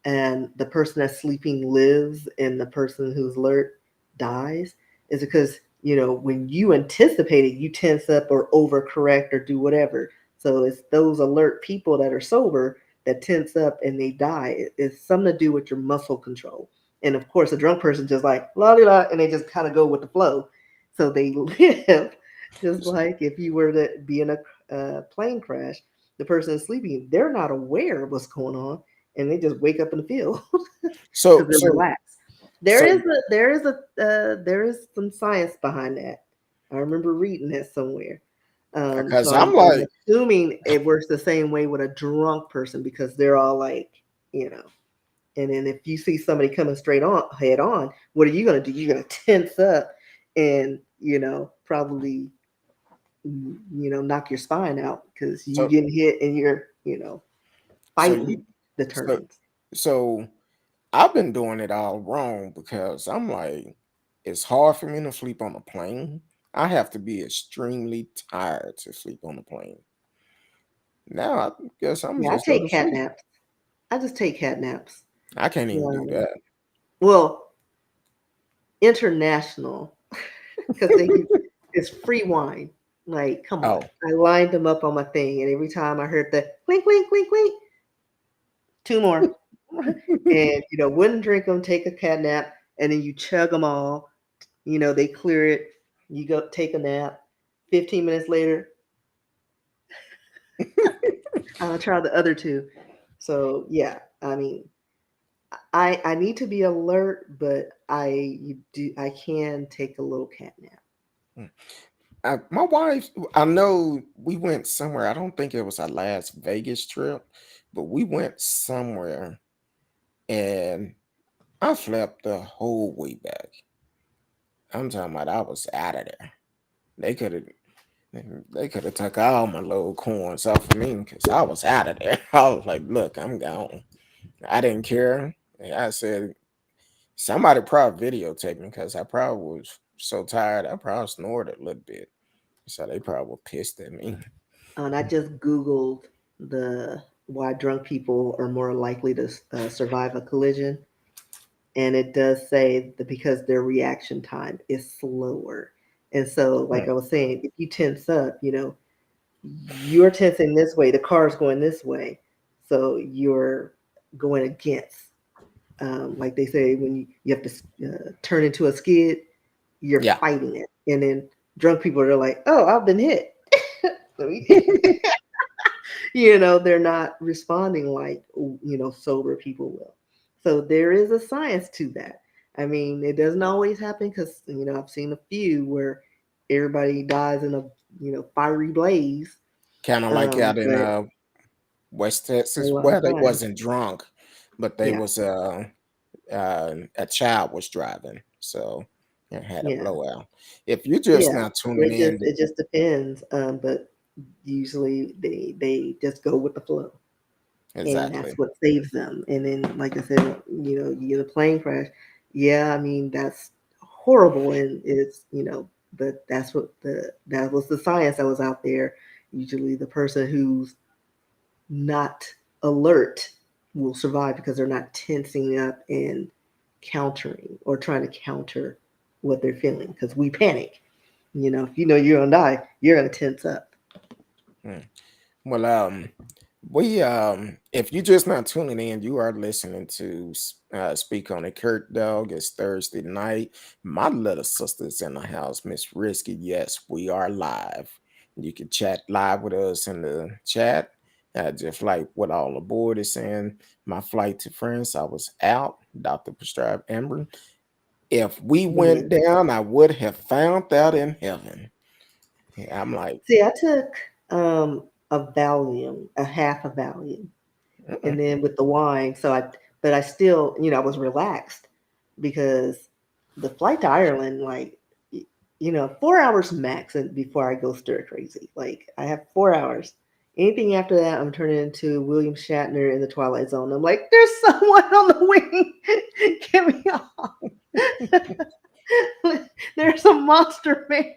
and the person that's sleeping lives and the person who's alert dies. Is because when you anticipate it, you tense up or overcorrect or do whatever. So it's those alert people that are sober that tense up and they die. It's something to do with your muscle control. And of course, a drunk person just like la di la, and they just kind of go with the flow. So they live just like if you were to be in a plane crash, the person is sleeping, they're not aware of what's going on, and they just wake up in the field so because they're so relaxed. so There is some science behind that. I remember reading that somewhere. So because I'm, I'm I'm like, assuming it works the same way with a drunk person because they're all like, you know. And then if you see somebody coming straight on head on, what are you gonna do? You're gonna tense up and probably knock your spine out because you so getting hit and you're so fighting you the so turbulence. so I've been doing it all wrong because I'm like, it's hard for me to sleep on a plane. I have to be extremely tired to sleep on a plane. Now I guess I'm Yeah, I just go to take cat sleep. naps. I just take cat naps. I can't even do Um, that. well, international because it's free wine. Like, come on. Oh, I lined them up on my thing, and every time I heard the clink, clink, clink, clink, two more. And, wouldn't drink them, take a cat nap, and then you chug them all. They clear it. You go take a nap. 15 minutes later, I'll try the other two. So, yeah, I mean, I need to be alert, but I can take a little cat nap. my wife, I know we went somewhere. I don't think it was our last Vegas trip, but we went somewhere and I slept the whole way back. I'm talking about I was out of there. They could have they could have took all my little coins off of me because I was out of there. I was like, look, I'm gone. I didn't care. And I said somebody probably videotaped me because I probably was so tired. I probably snored a little bit. So they probably were pissed at me. And I just Googled the why drunk people are more likely to survive a collision. And it does say that because their reaction time is slower. And so, like I was saying, if you tense up, you're tensing this way, the car's going this way. So you're going against, like they say, when you have to turn into a skid, you're Yeah. fighting it. And then drunk people are like, oh, I've been hit. They're not responding like, sober people will. So there is a science to that. I mean, it doesn't always happen because, I've seen a few where everybody dies in a, fiery blaze. Kind of like out in But West a Texas, lot where of they times, wasn't drunk, but they yeah, was a child was driving, so it had a yeah, blowout. If you're just yeah. now tuning It just in, it just depends. But usually they just go with the flow. And that's exactly. what saves them. And then, like I said, you get a plane crash. Yeah, I mean that's horrible, and it's but that was the science that was out there. Usually, the person who's not alert will survive because they're not tensing up and countering or trying to counter what they're feeling. Because we panic. If you know you're gonna die, you're gonna tense up. Hmm. Well, we if you're just not tuning in, you are listening to Speak on It. Kurt Dog. It's Thursday night. My little sister's in the house, Miss Risky. Yes, we are live. You can chat live with us in the chat. Just like what all aboard is saying. My flight to France, I was out. Doctor prescribed Amber. If we went Mhm. down, I would have found out in heaven. Yeah, I'm like, See, I took a Valium, a half a Valium, and mm-mm. then with the wine, but I still, I was relaxed because the flight to Ireland, like, 4 hours max, and before I go stir crazy. Like, I have 4 hours. Anything after that, I'm turning into William Shatner in the Twilight Zone. I'm like, there's someone on the wing. Get me off. There's a monster man.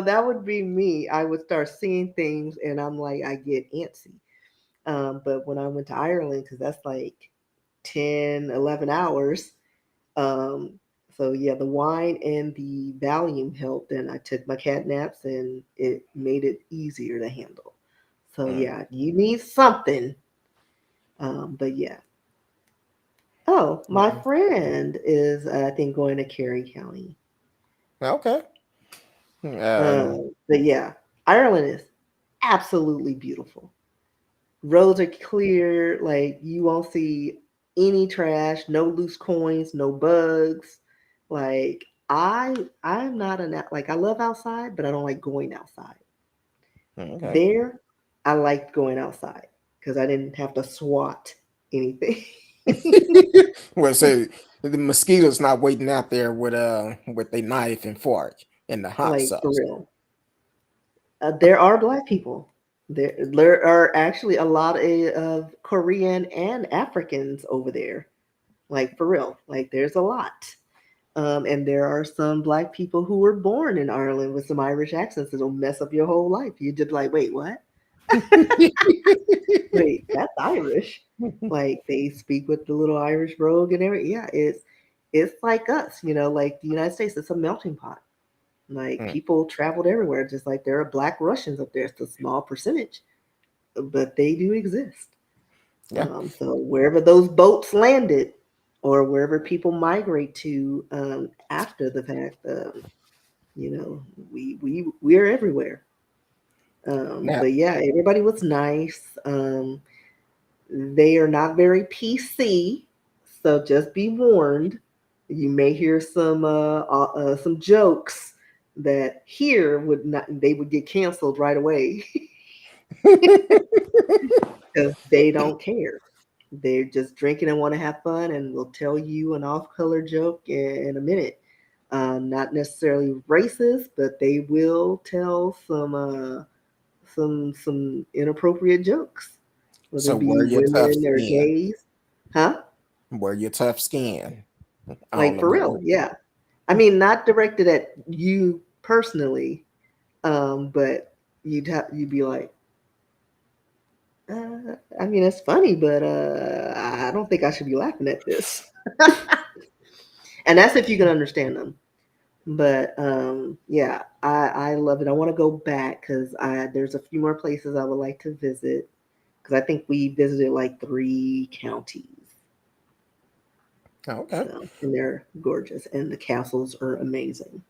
That would be me. I would start seeing things and I'm like, I get antsy. But when I went to Ireland, because that's like 10, 11 hours. Um, so yeah, the wine and the Valium helped, and I took my cat naps, and it made it easier to handle. So Mm, yeah, you need something. But yeah. Oh, my mm. friend is, I think, going to Kerry County. Okay. But yeah, Ireland is absolutely beautiful. Roads are clear, like you won't see any trash, no loose coins, no bugs. Like I'm not like I love outside, but I don't like going outside. Okay. There, I liked going outside because I didn't have to swat anything. Well, say the mosquitoes not waiting out there with a knife and fork and the hot Like for sauce. real. There are black people. There are actually a lot of Korean and Africans over there. Like for real. Like there's a lot. And there are some black people who were born in Ireland with some Irish accents that'll mess up your whole life. You just like, wait, what? Wait, that's Irish. Like they speak with the little Irish brogue and everything. Yeah, it's like us, like the United States. It's a melting pot. Like Mm, people traveled everywhere, just like there are Black Russians up there. It's a small percentage, but they do exist. yeah. So wherever those boats landed, or wherever people migrate to after the fact, you know, we're everywhere. Now, But yeah, everybody was nice. They are not very PC, so just be warned. You may hear some jokes that here would not they would get canceled right away because they don't care. They're just drinking and want to have fun, and will tell you an off-color joke in a minute. Not necessarily racist, but they will tell some inappropriate jokes, whether so it be wear your tough women or skin. gays, huh? Wear your tough skin Like on the for real, board. yeah. I mean, not directed at you personally, but you'd be like, I mean, it's funny, but I don't think I should be laughing at this. And that's if you can understand them. But yeah, I love it. I want to go back because I there's a few more places I would like to visit because I think we visited like 3 counties. Okay. So, and they're gorgeous, and the castles are amazing.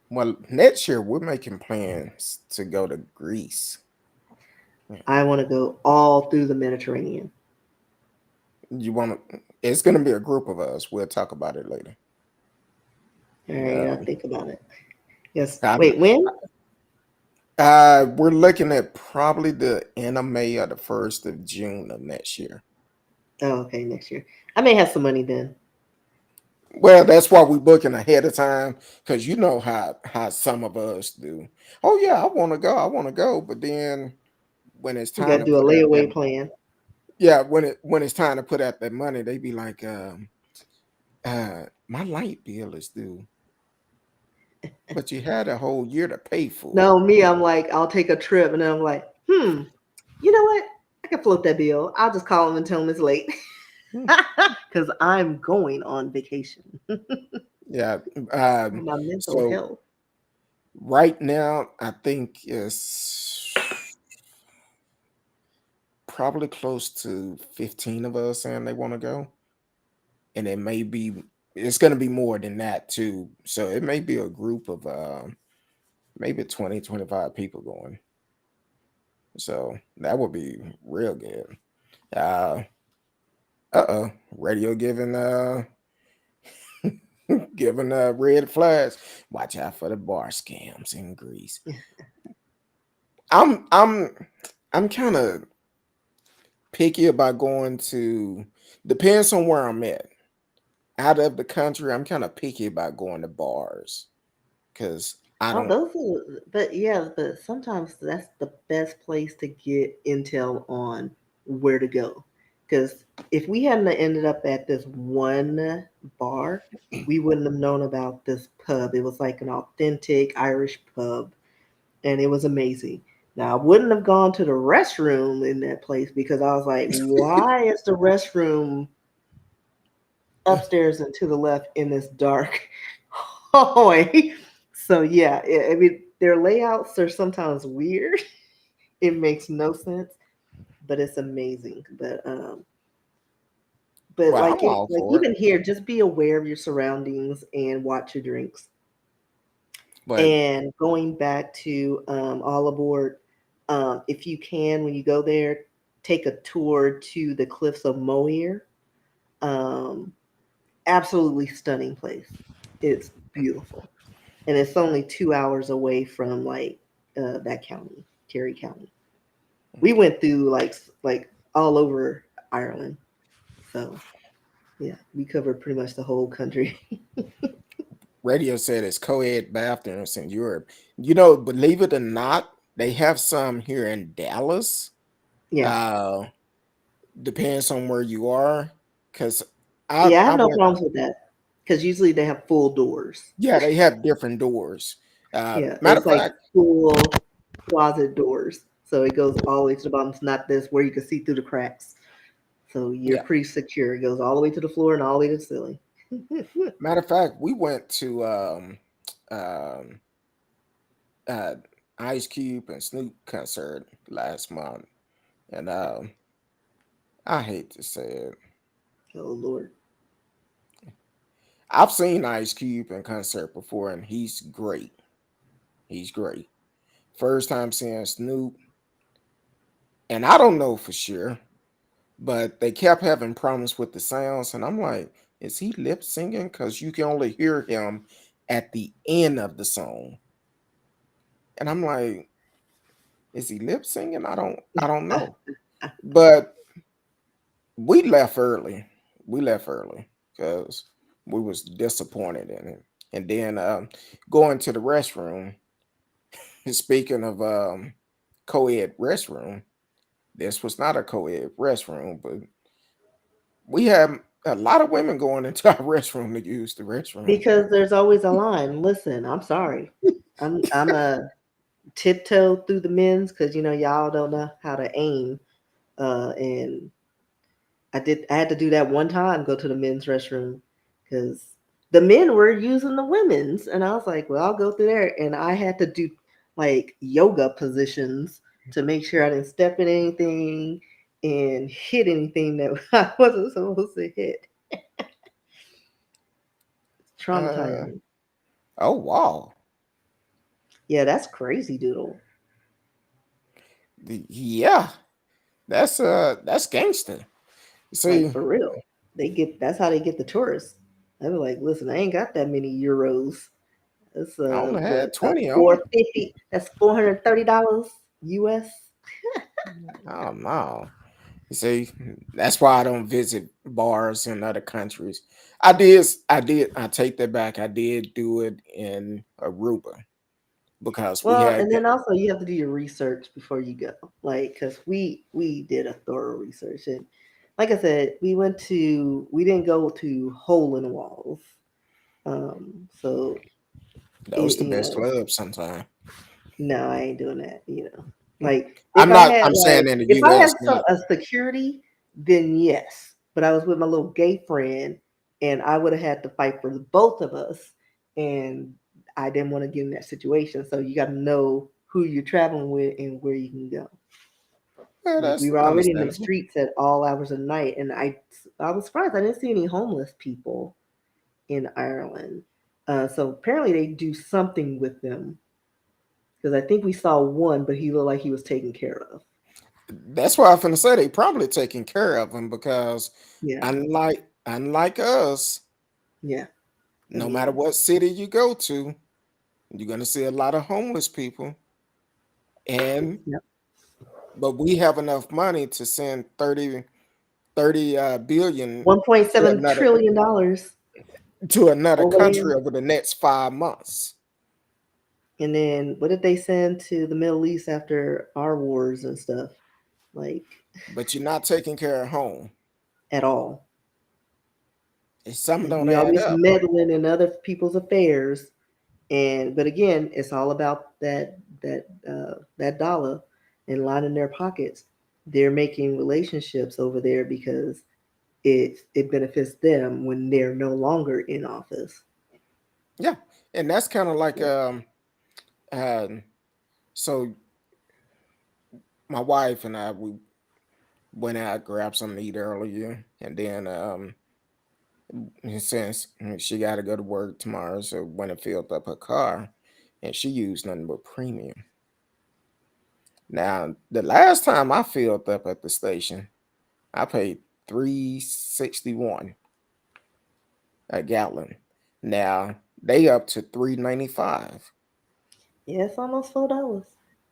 Well, next year we're making plans to go to Greece. Yeah. I want to go all through the Mediterranean. You want to? It's going to be a group of us. We'll talk about it later. All right, I'll Um, think about it. Yes. I'm, Wait, when? we're looking at probably the end of May or the 1st of June of next year. Oh, okay, next year. I may have some money then. Well, that's why we're booking ahead of time because you know how some of us do. Oh yeah, I want to go. I want to go, but then when it's You got time to to do a put out that layaway plan. yeah, when it's time to put out that money, they be like, my light bill is due, but you had a whole year to pay for it. No, me, I'm like, I'll take a trip, and then I'm like, you know what? I can float that bill. I'll just call them and tell them it's late Hmm. because I'm going on vacation Yeah. for my mental So health. right now, I think it's probably close to 15 of us saying they want to go, and it may be it's going to be more than that too. So it may be a group of maybe 20, 25 people going. So that would be real good. Uh radio giving giving red flags. Watch out for the bar scams in Greece. I'm I'm I'm kind of picky about going to depends on where I'm at. Out of the country, I'm kind of picky about going to bars because I Oh, don't. those are, but yeah, but sometimes that's the best place to get intel on where to go. Because if we hadn't ended up at this one bar, we wouldn't have known about this pub. It was like an authentic Irish pub, and it was amazing. Now, I wouldn't have gone to the restroom in that place because I was like, why is the restroom upstairs and to the left in this dark hallway? So yeah, I mean their layouts are sometimes weird. It makes no sense, but it's amazing. But Well, like I'm all like for it, even here, just be aware of your surroundings and watch your drinks. but And going back to all aboard, if you can, when you go there, take a tour to the cliffs of Moher. Um, Absolutely stunning place. It's beautiful, and it's only 2 hours away from like that county, Kerry County. We went through like all over Ireland, so yeah, we covered pretty much the whole country. radio said it's co-ed bathrooms in Europe. You know, believe it or not, they have some here in Dallas. Yeah, Uh, depends on where you are, because yeah, I have I no went. problems with that because usually they have full doors. Yeah, they have different doors. Yeah, Matter it's of like fact, full closet doors, so it goes all the way to the bottom. It's not this where you can see through the cracks. So you're yeah. pretty secure. It goes all the way to the floor and all the way to the ceiling. Matter of fact, we went to um, uh, Ice Cube and Snoop concert last month, and I hate to say it, Oh Lord. I've seen Ice Cube in concert before, and he's great. He's great. First time seeing Snoop, and I don't know for sure, but they kept having problems with the sounds, and I'm like, is he lip singing? Because you can only hear him at the end of the song, and I'm like, is he lip singing? I don't know, but we left early. We left early because we was disappointed in it. And then going to the restroom. Speaking of co-ed restroom, this was not a co-ed restroom, but we had a lot of women going into our restroom to use the restroom. Because there's always a line. Listen, I'm sorry. I'm a tiptoe through the men's because y'all don't know how to aim. And I had to do that one time, go to the men's restroom because the men were using the women's, and I was like, well, I'll go through there, and I had to do like yoga positions to make sure I didn't step in anything and hit anything that I wasn't supposed to hit. It's Uh, traumatizing. oh wow, Yeah, that's crazy, doodle. yeah, that's gangster. Like See, for real. That's how they get the tourists. They be like, listen, I ain't got that many euros. That's I only what had 20 on me. 450. That's $430 US. Oh no. You see, that's why I don't visit bars in other countries. I take that back. I did do it in Aruba because we Well, had and then also you have to do your research before you go. Like, cause we did a thorough research, and like I said, we didn't go to hole in the walls. So those it, the best clubs sometimes. no, I ain't doing that. Like I'm not. I'm saying in the if I had U.S. some not. a security, then yes. But I was with my little gay friend, and I would have had to fight for the both of us, and I didn't want to get in that situation. So you got to know who you're traveling with and where you can go. Well, Like we that's were already in the understandable. streets at all hours of the night, and I was surprised I didn't see any homeless people in Ireland. So apparently they do something with them because I think we saw one, but he looked like he was taken care of. That's why I'm finna say they probably taking care of them because Yeah, unlike us, yeah. I no matter mean, what city you go to, you're gonna see a lot of homeless people. And yeah, but we have enough money to send 30 billion 1.7 trillion dollars to another over there. country over the next 5 months. And then what did they send to the Middle East after our wars and stuff? Like But you're not taking care of home. at all. Some Like don't we add always up. meddling in other people's affairs, and but again, it's all about that dollar and lining their pockets. They're making relationships over there because it benefits them when they're no longer in office. Yeah, and that's kind of like Yeah. um so my wife and I we went out grabbed something to eat earlier, and then since she got to go to work tomorrow, so went and filled up her car, and she used nothing but premium. Now the last time I filled up at the station, I paid 3.61 a gallon. Now they up to 3.95. Yeah, it's almost $4.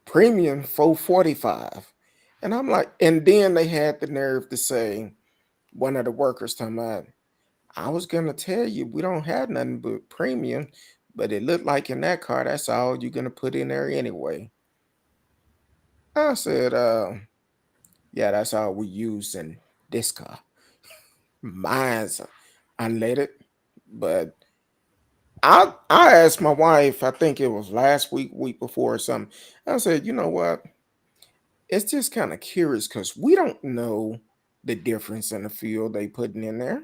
Premium 4.45. And I'm like, and then they had the nerve to say, one of the workers talking about, I was gonna tell you we don't have nothing but premium, but it looked like in that car, that's all you're gonna put in there anyway. I said, yeah, that's all we use in this car. Mine's unleaded, but I asked my wife, I think it was last week, week before or something. I said, you know what? It's just kind of curious because we don't know the difference in the fuel they putting in there.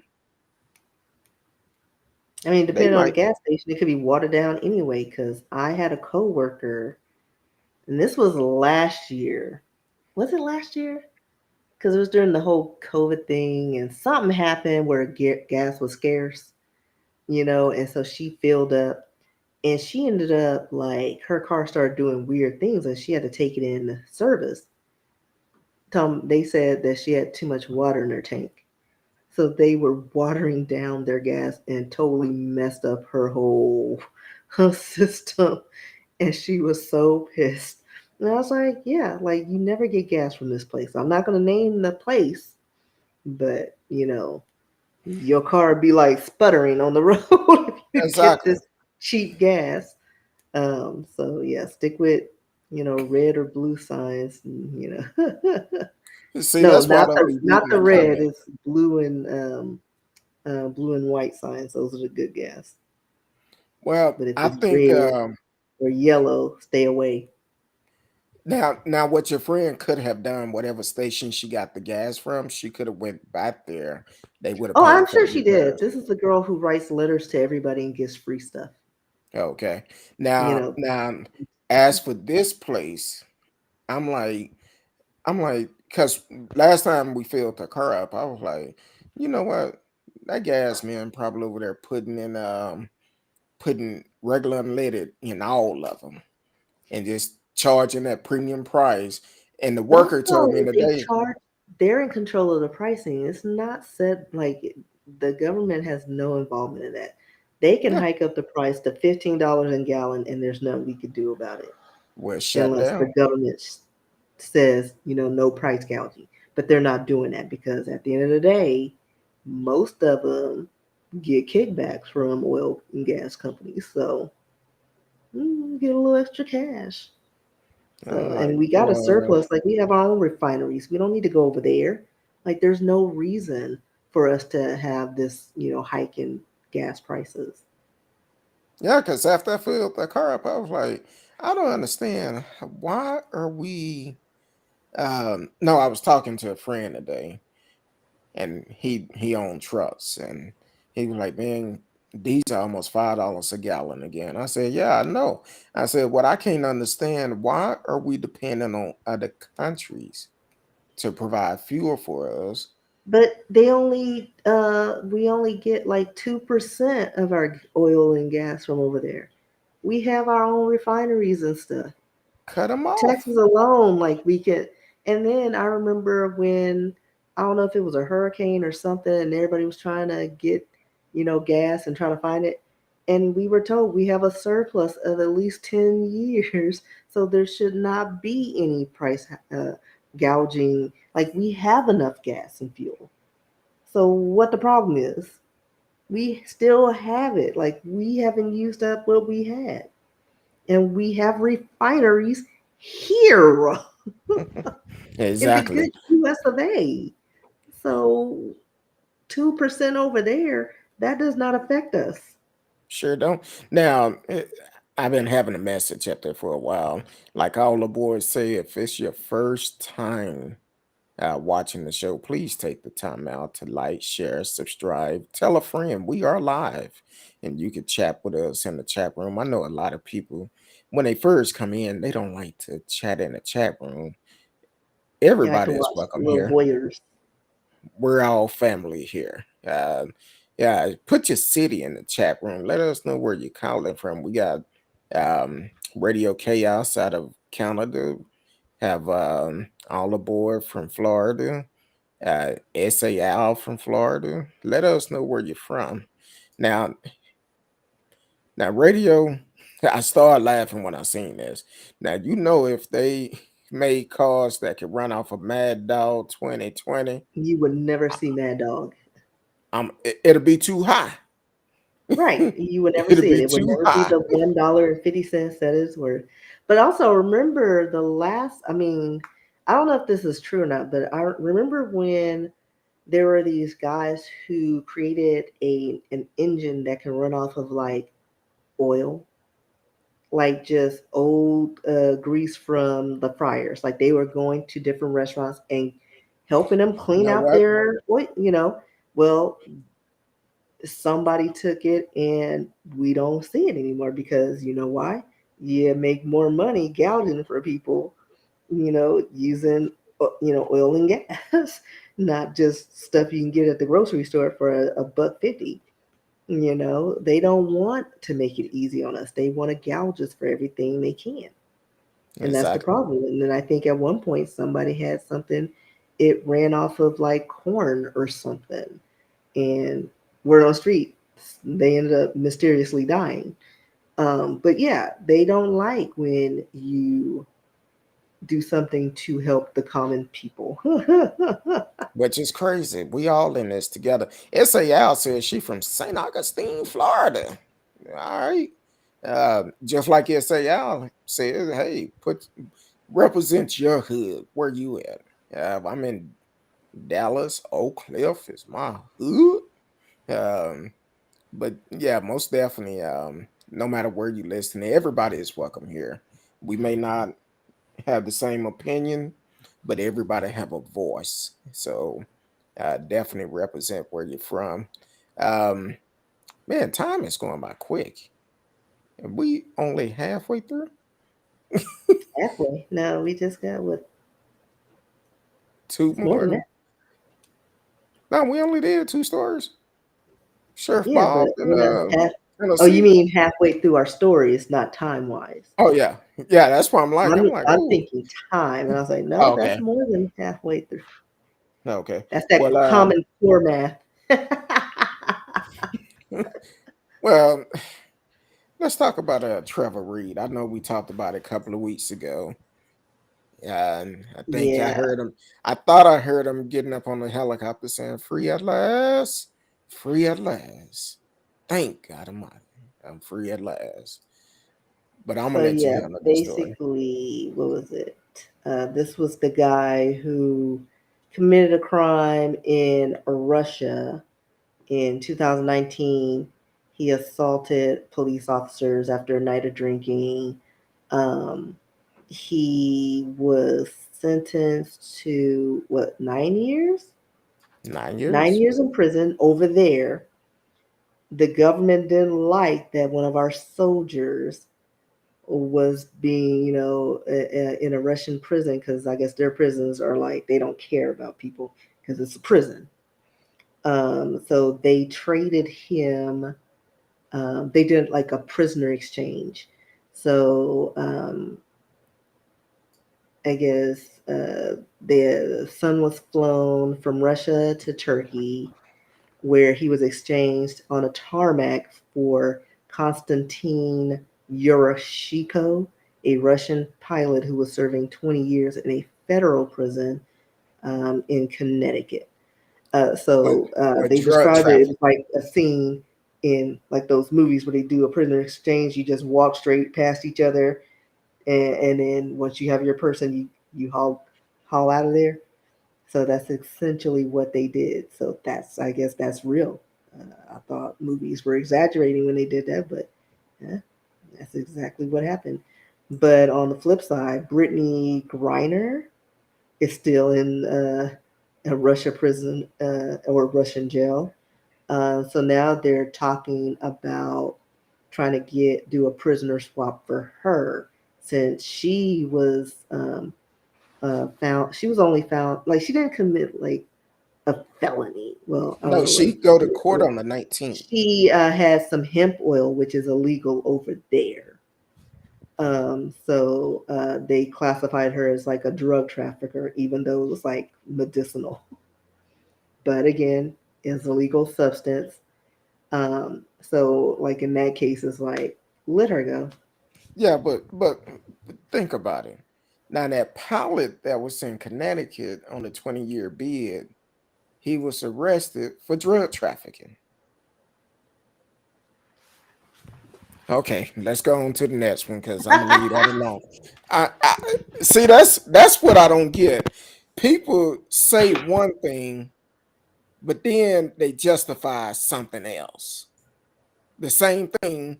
I mean, They depending on the might. gas station, it could be watered down anyway. Because I had a coworker, and this was last year. Was it last year? Because it was during the whole COVID thing, and something happened where gas was scarce, and so she filled up, and she ended up like her car started doing weird things, and she had to take it in service. They said that she had too much water in her tank. So they were watering down their gas and totally messed up her whole her system. And she was so pissed. And I was like, yeah, like you never get gas from this place. I'm not going to name the place, but your car would be like sputtering on the road if you get Exactly. this cheap gas. So yeah, stick with, red or blue signs. See, No, that's why I not don't the be not reading the the red. comments. It's blue and white signs. Those are the good gas. Well, But if I it's think red or yellow, stay away. now what your friend could have done, whatever station she got the gas from, she could have went back there. They would have Oh, I'm paid for sure the she did. repairs. This is the girl who writes letters to everybody and gives free stuff. Okay. You Now, know, now, as for this place, I'm like, because last time we filled the car up, I was like, you know what, that gas man probably over there putting regular unleaded in all of them and just charging that premium price. And the but worker told also me they today, charge. They're in control of the pricing. It's not set like the government has no involvement in that. They can yeah, hike up the price to $15 a gallon, and there's nothing we could do about it well, shut unless the down. government says, no price gouging. But they're not doing that because at the end of the day, most of them get kickbacks from oil and gas companies. So get a little extra cash. I'm So, like, and we got a boy, surplus. Like we have our own refineries. We don't need to go over there. Like there's no reason for us to have this, hike in gas prices. yeah, because after I filled the car up, I was like, I don't understand. Why are we? No, I was talking to a friend today, and he owned trucks, and he was like, "Man, these are almost $5 a gallon again." I said, "Yeah, I know." I said, "What I can't understand, why are we depending on other countries to provide fuel for us? But we only get like 2% of our oil and gas from over there. We have our own refineries and stuff. Cut them off." Texas alone, like we could. And then I remember when I don't know if it was a hurricane or something, and everybody was trying to get, gas and trying to find it. And we were told we have a surplus of at least 10 years, so there should not be any price gouging. Like we have enough gas and fuel. So what the problem is? We still have it. Like we haven't used up what we had, and we have refineries here in the Exactly. good US of A. So 2% over there, that does not affect us. Sure don't. Now, I've been having a message up there for a while. Like all the boys say, if it's your first time watching the show, please take the time out to like, share, subscribe, tell a friend we are live, and you can chat with us in the chat room. I know a lot of people, when they first come in, they don't like to chat in the chat room. You like to Everybody is watch the welcome little here. voyeurs. We're all family here. Yeah, put your city in the chat room. Let us know where you're calling from. We got Radio Chaos out of Canada. Have all aboard from Florida. SAL from Florida. Let us know where you're from. Now, now, radio. I started laughing when I seen this. Now, if they made cars that could run off of Mad Dog 2020, You would never see Mad Dog. it'll be too high. Right. You would never It'll see it. be It would too never be high. the $1.50 that is worth. But also remember I mean, I don't know if this is true or not, but I remember when there were these guys who created an engine that can run off of like oil, like just old grease from the fryers. Like they were going to different restaurants and helping them You clean know out what? their oil. Well, somebody took it and we don't see it anymore because you know why? You make more money gouging for people, using oil and gas, not just stuff you can get at the grocery store for a buck 50. They don't want to make it easy on us. They want to gouge us for everything they can. And that's the Exactly. problem. And then I think at one point somebody had something, it ran off of like corn or something. And word on the street, they ended up mysteriously dying. But yeah, they don't like when you do something to help the common people. Which is crazy. We all in this together. Sal says she from St. Augustine, Florida. All right. Just like Sal says, hey, represent your hood. Where you at? I'm in Dallas. Oak Cliff is my hood. Um, but yeah, most definitely. No matter where you listen, everybody is welcome here. We may not have the same opinion, but everybody have a voice. So definitely represent where you're from. Um, Man, time is going by quick, and we only halfway through. Halfway. No, we just got what? Two It's more than more. that. No, we only did two stories. Sheriff Yeah, Bob but in half. Oh, you Tennessee. mean halfway through our stories, not time wise. Oh yeah, yeah. That's why I'm like, I'm oh, thinking time, and I was like, no, that's okay, more than halfway through. okay. That's that Well, common core math. well, let's talk about Trevor Reed. I know we talked about it a couple of weeks ago. And I think I Yeah. heard him. I thought I heard him getting up on the helicopter saying, "Free at last, free at last." Thank God Almighty, I'm free at last. But I'm gonna So let you yeah, handle this story. basically, what was it? This was the guy who committed a crime in Russia in 2019. He assaulted police officers after a night of drinking. Um, he was sentenced to what, 9 years? 9 9 years. years in prison over there. The government didn't like that one of our soldiers was being, in a Russian prison because I guess their prisons are like they don't care about people because it's a prison. So they traded him. They did like a prisoner exchange. So I guess the son was flown from Russia to Turkey, where he was exchanged on a tarmac for Konstantin Yuroshiko, a Russian pilot who was serving 20 years in a federal prison in Connecticut. But They drug described it as traffic. like a scene in like those movies where they do a prisoner exchange. You just walk straight past each other, and then once you have your person, you haul out of there. So that's essentially what they did. So that's, I guess that's real. I thought movies were exaggerating when they did that, but yeah, that's exactly what happened. But on the flip side, Brittany Griner is still in a Russia prison or Russian jail. So now they're talking about trying to do a prisoner swap for her since she was found. She was only found like she didn't commit like a felony. Well, I don't No, know what she a go to felony court is. on the 19th. She has some hemp oil, which is illegal over there. They classified her as like a drug trafficker, even though it was like medicinal. But again, it's a legal substance. So like in that case, it's like let her go. Yeah, but think about it. Now that pilot that was in Connecticut on a 20-year bid, he was arrested for drug trafficking. Okay, let's go on to the next one because I'm gonna leave that alone. I see that's what I don't get. People say one thing, but then they justify something else. The same thing,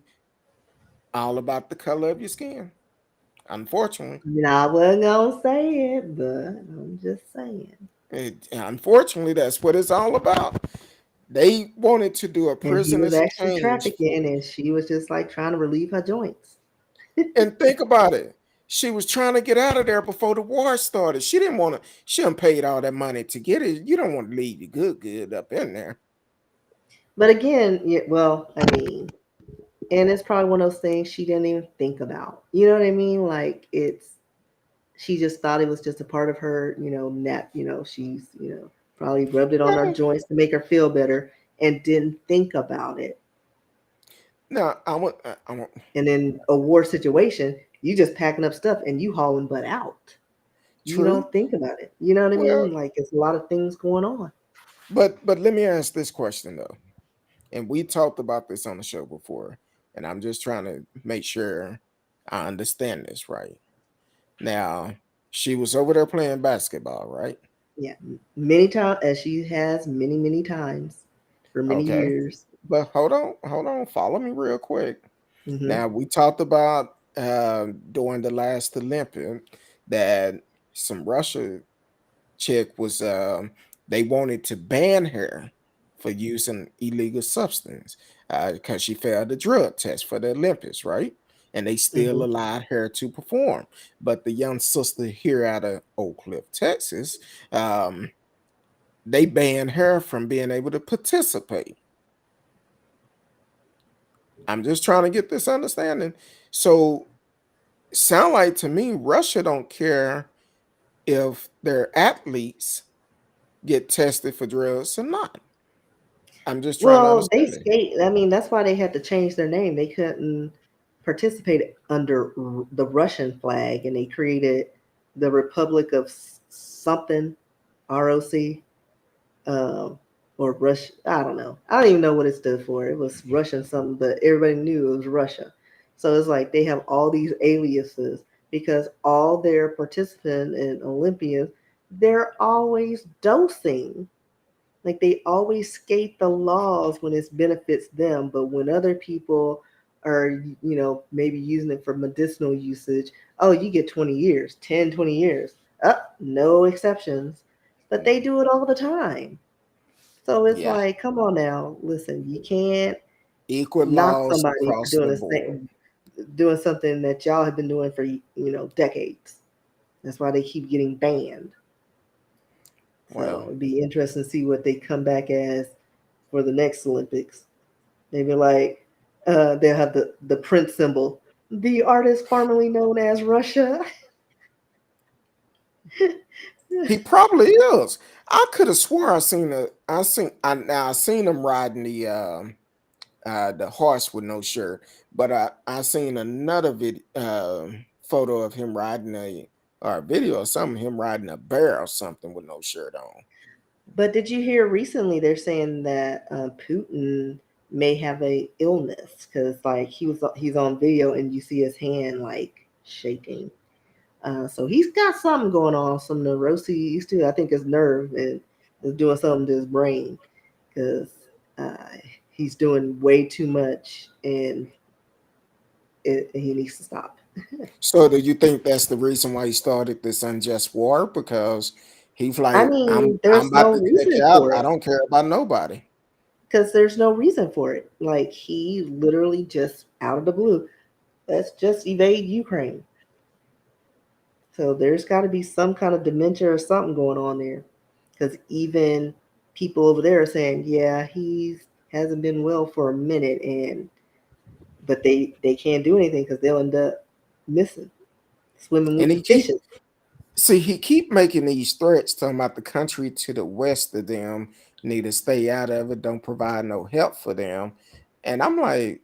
all about the color of your skin. Unfortunately, I wasn't gonna say it, but I'm just saying. unfortunately, that's what it's all about. They wanted to do a And he was prisoners actually exchange for, trafficking, and she was just like trying to relieve her joints. and think about it. She was trying to get out of there before the war started. She didn't want to. She done paid all that money to get it. You don't want to leave your good up in there. But again, yeah, well, I mean, and it's probably one of those things she didn't even think about. You know what I mean? Like it's she just thought it was just a part of her, nap. She's, probably rubbed it on her Well, joints to make her feel better and didn't think about it. no, I want. And in a war situation, you just packing up stuff and you hauling butt out. You True. don't think about it. You know what I Well, mean? Like it's a lot of things going on. but let me ask this question though, and we talked about this on the show before, and I'm just trying to make sure I understand this right. Now, she was over there playing basketball, right? Yeah, many times as she has many times for many Okay. years. But hold on, follow me real quick. Hmm. Now, we talked about during the last Olympic that some Russia chick was they wanted to ban her for using illegal substance because she failed the drug test for the Olympics, right? And they still Hmm. allowed her to perform. But the young sister here out of Oak Cliff, Texas, um, they banned her from being able to participate. I'm just trying to get this understanding. So, sound like to me, Russia don't care if their athletes get tested for drugs or not. I'm just trying to Well, they understand it. skate. I mean, that's why they had to change their name. They couldn't participate under the Russian flag, and they created the Republic of something, ROC, um, or Rush. I don't know. I don't even know what it stood for. It was Russian something, but everybody knew it was Russia. So it's like they have all these aliases because all their participants and Olympians, they're always dosing. Like they always skate the laws when it benefits them, but when other people are, maybe using it for medicinal usage, oh, you get 20 years, 10, 20 years. No exceptions. But they do it all the time. So it's Yeah, like, come on now, listen, you can't equal knock laws somebody for across doing the the board. same, doing something that y'all have been doing for decades. That's why they keep getting banned. So Well, it'd be interesting to see what they come back as for the next Olympics. Maybe like they'll have the Prince symbol, the artist formerly known as Russia. he probably is. I could have swore I seen him riding the horse with no shirt, but I seen another photo of him riding a or a video or something him riding a bear or something with no shirt on. But did you hear recently they're saying that Putin may have a illness because like he's on video and you see his hand like shaking. So he's got something going on, some neuroses too. I think his nerve and is doing something to his brain because uh, he's doing way too much and he needs to stop. So do you think that's the reason why he started this unjust war? Because he's I like, mean, I'm there's about no to check reason you out. for I it don't care about nobody. because there's no reason for it. Like he literally just out of the blue, let's just evade Ukraine. So there's got to be some kind of dementia or something going on there, because even people over there are saying, yeah, he's hasn't been well for a minute, and but they can't do anything because they'll end up missing, swimming And with the he keep fishes. see he keep making these threats talking about the country to the west of them need to stay out of it, don't provide no help for them. And I'm like,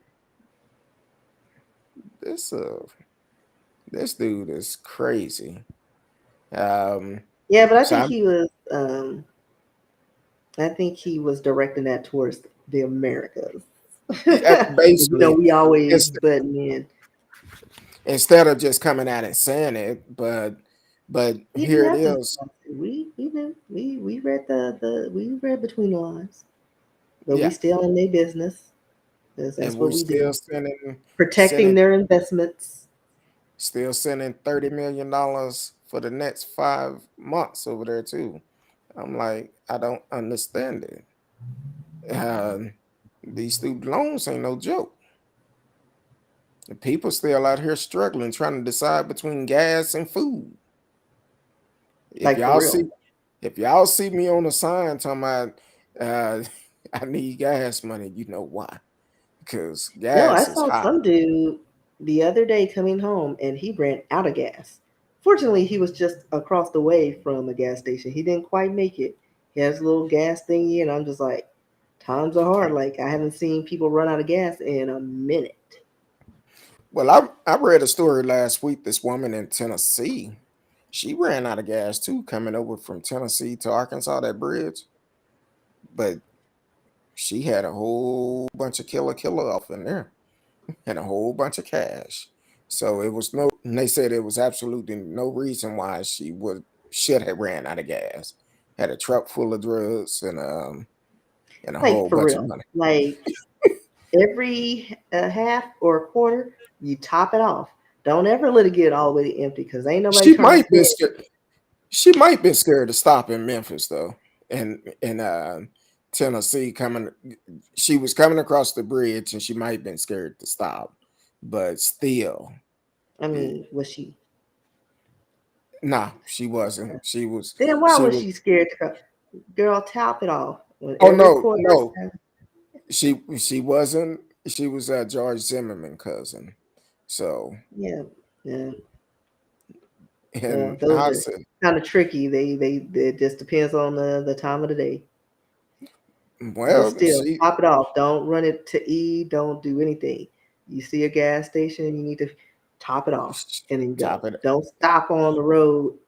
this this dude is crazy. Um Yeah, but so I'm I think he was directing that towards the Americas. basically We always it's button in. instead of just coming out and saying it, but He didn't here it have to. is. We knew we read the we read between the lines, but we Yeah. still in their business. That's And what we're we do. still Protecting sending their investments. $30 million for the next 5 months over there too. I'm like, I don't understand it. Uh, these student loans ain't no joke. The people still out here struggling, trying to decide between gas and food. If Like for y'all real. see, if y'all see me on a sign talking about, uh, I need gas money, you know why? Because No, I gas is saw high. some dude the other day coming home and he ran out of gas. Fortunately, he was just across the way from a gas station. He didn't quite make it. He has a little gas thingy, and I'm just like, times are hard. Like, I haven't seen people run out of gas in a minute. Well, I read a story last week. This woman in Tennessee, she ran out of gas too, coming over from Tennessee to Arkansas, that bridge. But she had a whole bunch of killer off in there and a whole bunch of cash. So it was no, and they said it was absolutely no reason why she should have ran out of gas. Had a truck full of drugs and a Like, whole for bunch of real. money. Like, every half or a quarter, you top it off. Don't ever let it get all the way empty because ain't nobody She trying to might been spend. scared. She might been scared to stop in Memphis though, and in Tennessee coming. She was coming across the bridge, and she might have been scared to stop, but still, I eh, mean, was she? nah, she wasn't. She was. Then why She was was. she scared to go? Girl, top it off. When Oh every no, quarter, no, she wasn't. She was George Zimmerman cousin. So, yeah, yeah. Well, and those I are said, kind of tricky. They it just depends on the time of the day. But well, still, she top it off. Don't run it to E. Don't do anything. You see a gas station, you need to top it off and then go. top it Don't stop on the road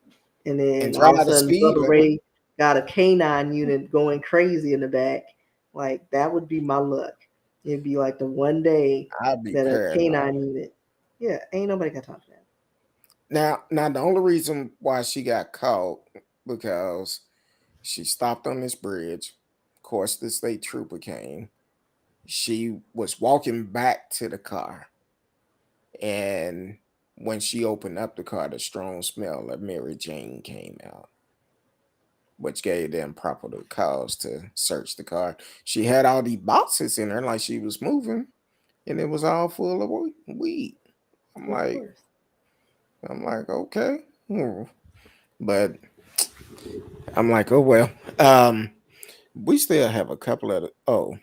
and and then all try of a the sudden speed Bubba limit. Ray got a canine unit going crazy in the back. Like that would be my luck. It'd be like the one day I'd be that a paranoid. canine unit. Yeah, ain't nobody got time for that. Now, the only reason why she got caught because she stopped on this bridge. Of course, the state trooper came. She was walking back to the car, and when she opened up the car, the strong smell of Mary Jane came out, which gave them proper cause to search the car. She had all these boxes in her, like she was moving, and it was all full of weed. I'm Of like, course. okay. But I'm like, oh well. Um, we still have a couple of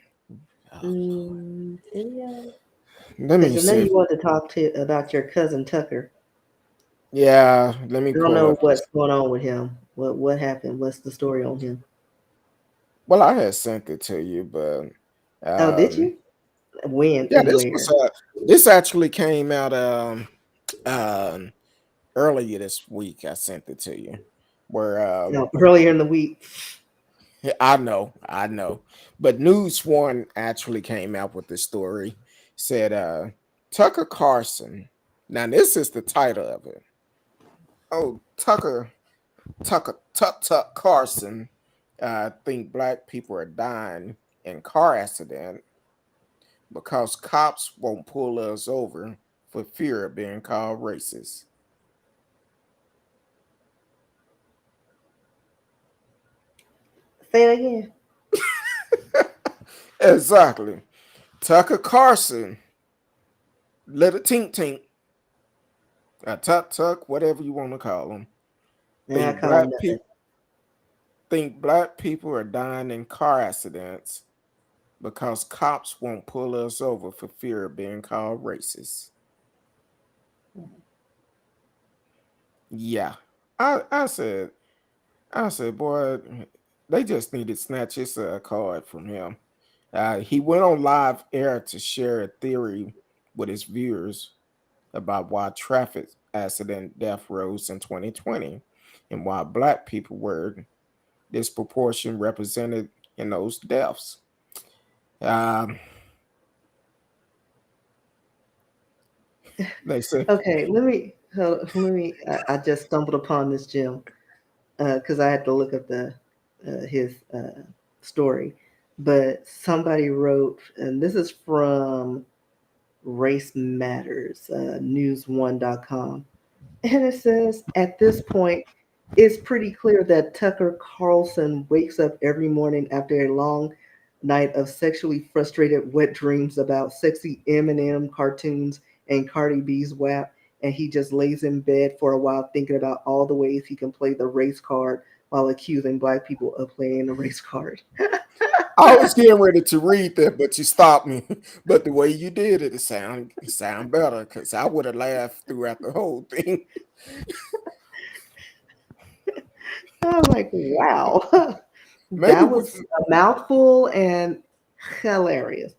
Any let because me I know see. you want to talk to about your cousin Tucker. Yeah, let me I don't pull know up this. what's going on with him. What happened? What's the story on him? Well, I had sent it to you, but Oh, did um, you? When yeah, and where? this actually came out um earlier this week. I sent it to you. Where No, earlier in the week. yeah, I know, but News One actually came out with the story. Said Tucker Carlson. Now this is the title of it. Oh, Tuck Carlson. Think black people are dying in car accident because cops won't pull us over for fear of being called racist. Say it again. Exactly. Tucker Carlson, little tink tink, tuck, whatever you want to call him. Nah, I Think call him black nothing. people think black people are dying in car accidents because cops won't pull us over for fear of being called racist. Yeah. I said boy, they just need to snatch his card from him. He went on live air to share a theory with his viewers about why traffic accident death rose in 2020 and why black people were disproportion represented in those deaths. Um, they said, Okay, let me. I just stumbled upon this Jim because I had to look up the his story, but somebody wrote, and this is from Race Matters, news1.com. And it says, at this point, it's pretty clear that Tucker Carlson wakes up every morning after a long night of sexually frustrated wet dreams about sexy Eminem cartoons and Cardi B's WAP, and he just lays in bed for a while thinking about all the ways he can play the race card while accusing black people of playing the race card. I was getting ready to read that, but you stopped me. But the way you did it, it sound better because I would have laughed throughout the whole thing. I was like, wow, Maybe that we was a mouthful and hilarious.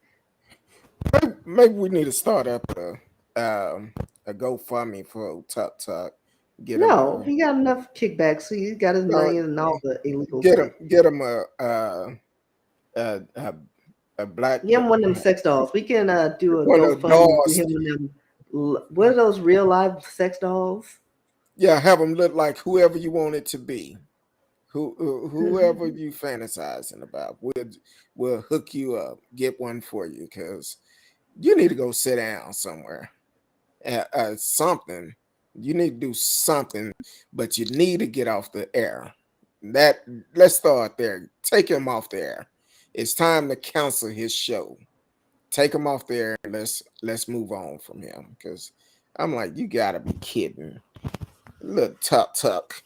maybe we need to start up a GoFundMe for Tuck Tuck. Get him No, a he got enough kickbacks. So he got his uh, million and all the illegal get him stuff. get him a a, a black Get him one of them sex dolls. We can do a one of the GoFundMe. Get dolls. him one of them. What are those real live sex dolls? Yeah, have him look like whoever you want it to be. Whoever Mhm. you fantasizing about, we'll hook you up, get one for you, because you need to go sit down somewhere. Something you need to do something, but you need to get off the air. That let's start there. Take him off the air. It's time to cancel his show. Take him off there and let's move on from him because I'm like, you gotta be kidding. Little tuck tuck.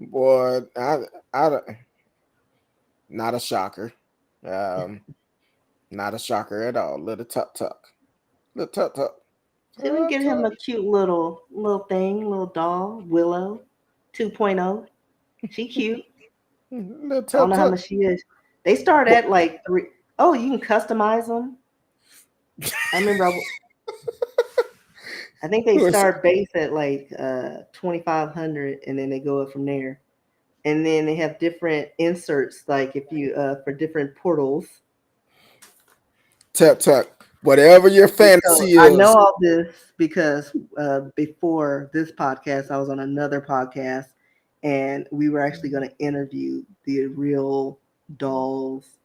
Boy, I not a shocker. Um, not a shocker at all. Little tuck tuck. Little tuck tuck. See, we can Tuck get him tuck. a cute little thing, little doll, Willow 2.0. She cute. Little I don't tuck know how tuck. much she is. They start Boy, at like three. Oh, you can customize them. I remember. I think they listen, start base at like 2,500, and then they go up from there. And then they have different inserts, like if you for different portals. tuck tuck. Whatever your So fantasy I know is. all this because before this podcast, I was on another podcast, and we were actually going to interview the real dolls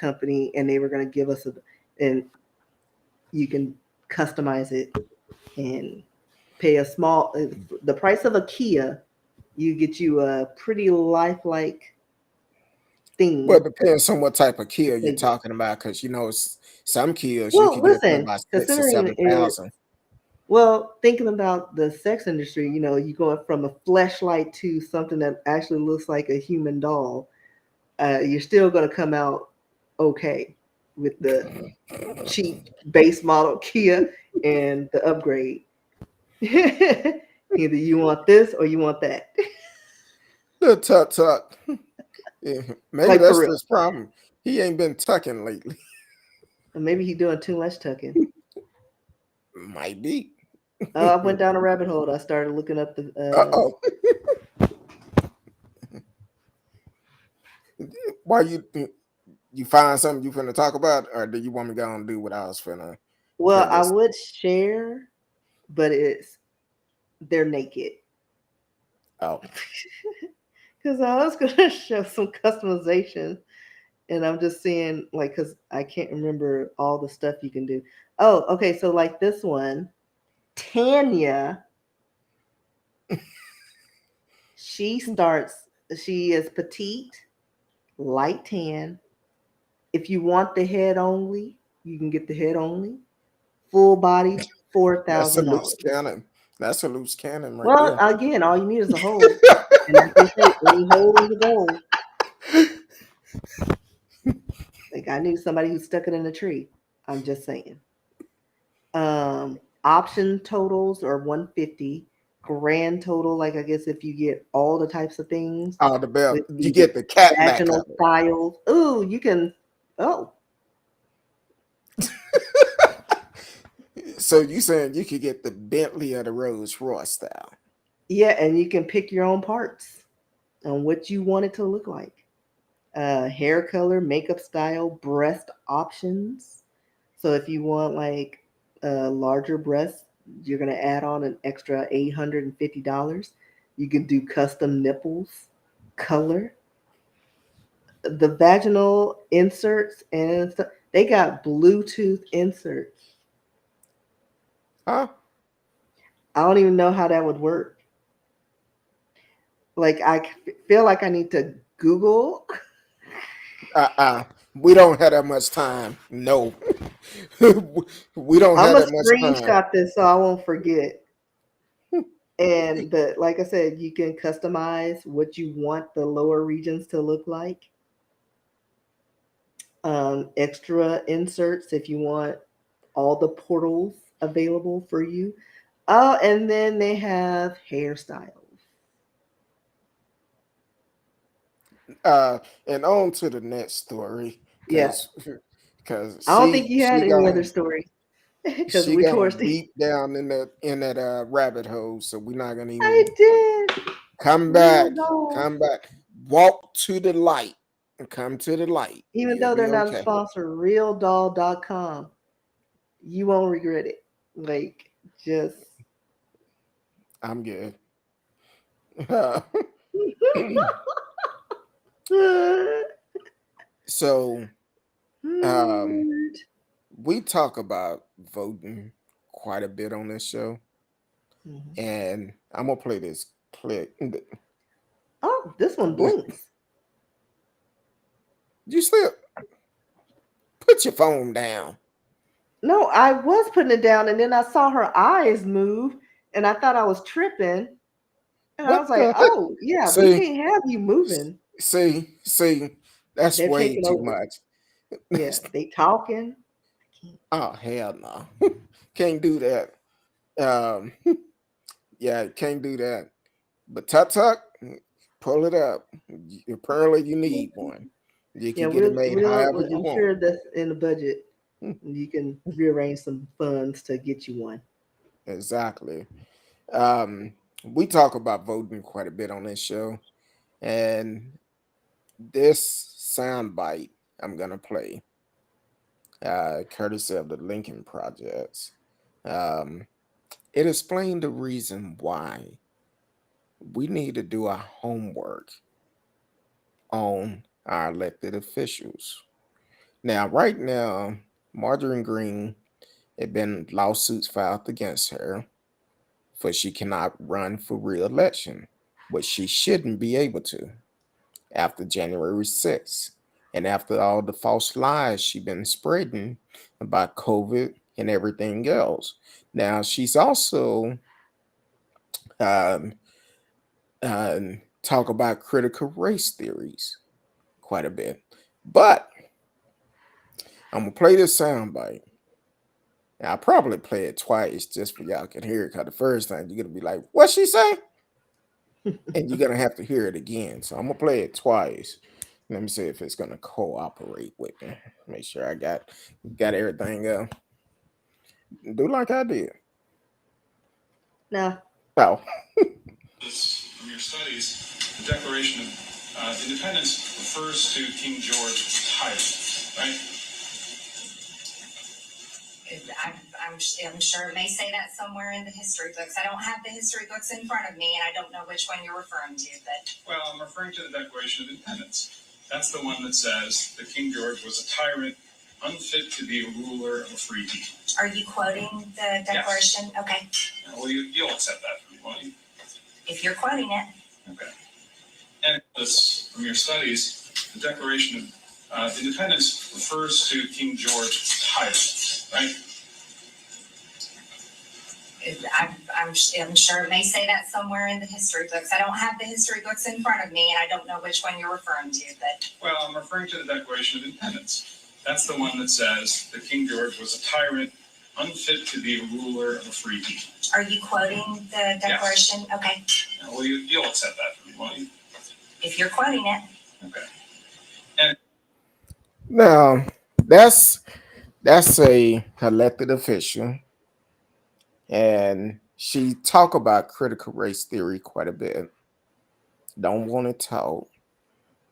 company, and they were going to give us and you can customize it and pay a small the price of a Kia. You get you a pretty lifelike Well, thing it depends on what type of to kill you're play with. talking about, because some kills you Well, could get for listen, about six or considering seven it, thousand. well, thinking about the sex industry, you go from a fleshlight to something that actually looks like a human doll. You're still going to come out okay with the cheap base model Kia and the upgrade. Either you want this or you want that. The tuck tuck. Yeah, maybe Like for that's real. this problem. He ain't been tucking lately. Or maybe he's doing too much tucking. Might be. I went down a rabbit hole. I started looking up the. Uh-oh. Why you find something you finna talk about, or do you want me to go and do what I was finna Well, I list? would share, but they're naked. Oh, Because I was gonna show some customization, and I'm just seeing like because I can't remember all the stuff you can do. Oh, okay. So like this one, Tanya, she starts. She is petite, light tan. If you want the head only, you can get the head only. Full body, four that's a thousand loose dollars. cannon. That's a loose cannon right Well, there. again, all you need is a hole, and as they say, any hole is a goal. Like I knew somebody who stuck it in a tree. I'm just saying. Option totals are 150. Grand total, like I guess if you get all the types of things Oh, the belt. with You the get the cat back vaginal of it. styles. Ooh, you can. Oh, So you saying you could get the Bentley or the Rolls Royce style? yeah, and you can pick your own parts on what you want it to look like. Hair color, makeup style, breast options. So if you want like larger breasts, you're gonna add on an extra $850. You can do custom nipples, color, the vaginal inserts, and stuff. They got Bluetooth inserts. Huh? I don't even know how that would work. Like feel like I need to Google Uh-uh. We don't have that much time. No. We don't I'm have gonna that much time. screenshot this so I won't forget. But like I said, you can customize what you want the lower regions to look like. Extra inserts if you want all the portals available for you. Oh, and then they have hairstyles. And on to the next story, Yeah, because I don't think she you had she any other gonna story because she we gonna towards the. deep down in that rabbit hole. So we're not gonna I even did come real back. dog. Come back. Walk to the light and come to the light. Even You'll though they're be not a okay. sponsor, realdoll.com. You won't regret it. Like, just. I'm good. So um Lord. we talk about voting quite a bit on this show, Mhm. and I'm gonna play this clip. Oh, this one blinks. You slip. Put your phone down. No, I was putting it down, and then I saw her eyes move, and I thought I was tripping. And I was What like, the heck? oh, yeah, we See, can't have you moving. see, that's They're way taking too over. much. Yeah, they talking. Oh hell no, can't do that. Um, yeah, can't do that. But tut tuck, pull it up. Apparently, you need one. You Yeah, can get it made however you I'm want. sure that's in the budget. You can rearrange some funds to get you one. Exactly. Um, we talk about voting quite a bit on this show, and this soundbite I'm gonna play, courtesy of the Lincoln Projects. Um, it explained the reason why we need to do our homework on our elected officials. Now, right now, Marjorie Green had been lawsuits filed against her for she cannot run for re-election, which she shouldn't be able to after January 6th. And after all the false lies she's been spreading about COVID and everything else. Now, she's also um, talk about critical race theories quite a bit. But I'm going to play this soundbite. I'll probably play it twice just for y'all can hear it. Because the first time you're going to be like, what she say? And you're gonna have to hear it again. So I'm gonna play it twice. Let me see if it's gonna cooperate with me. Make sure I got everything. Do like I did. Now, Oh, From your studies, the Declaration of Independence refers to King George as a tyrant, right? I'm sure it may say that somewhere in the history books. I don't have the history books in front of me, and I don't know which one you're referring to. But well, I'm referring to the Declaration of Independence. That's the one that says that King George was a tyrant, unfit to be a ruler of a free people. Are you quoting the Declaration? Yes. Okay. Well, you'll accept that from me, won't you? If you're quoting it. Okay. And this, from your studies, the Declaration of Independence refers to King George as a tyrant, right? I'm sure it may say that somewhere in the history books. I don't have the history books in front of me, and I don't know which one you're referring to. But well, I'm referring to the Declaration of Independence. That's the one that says that King George was a tyrant, unfit to be a ruler of a free people. Are you quoting the Declaration? Yes. Okay. Well, you'll accept that from me, won't you? If you're quoting it. Okay. And now that's a elected official, and she talk about critical race theory quite a bit. Don't want it taught.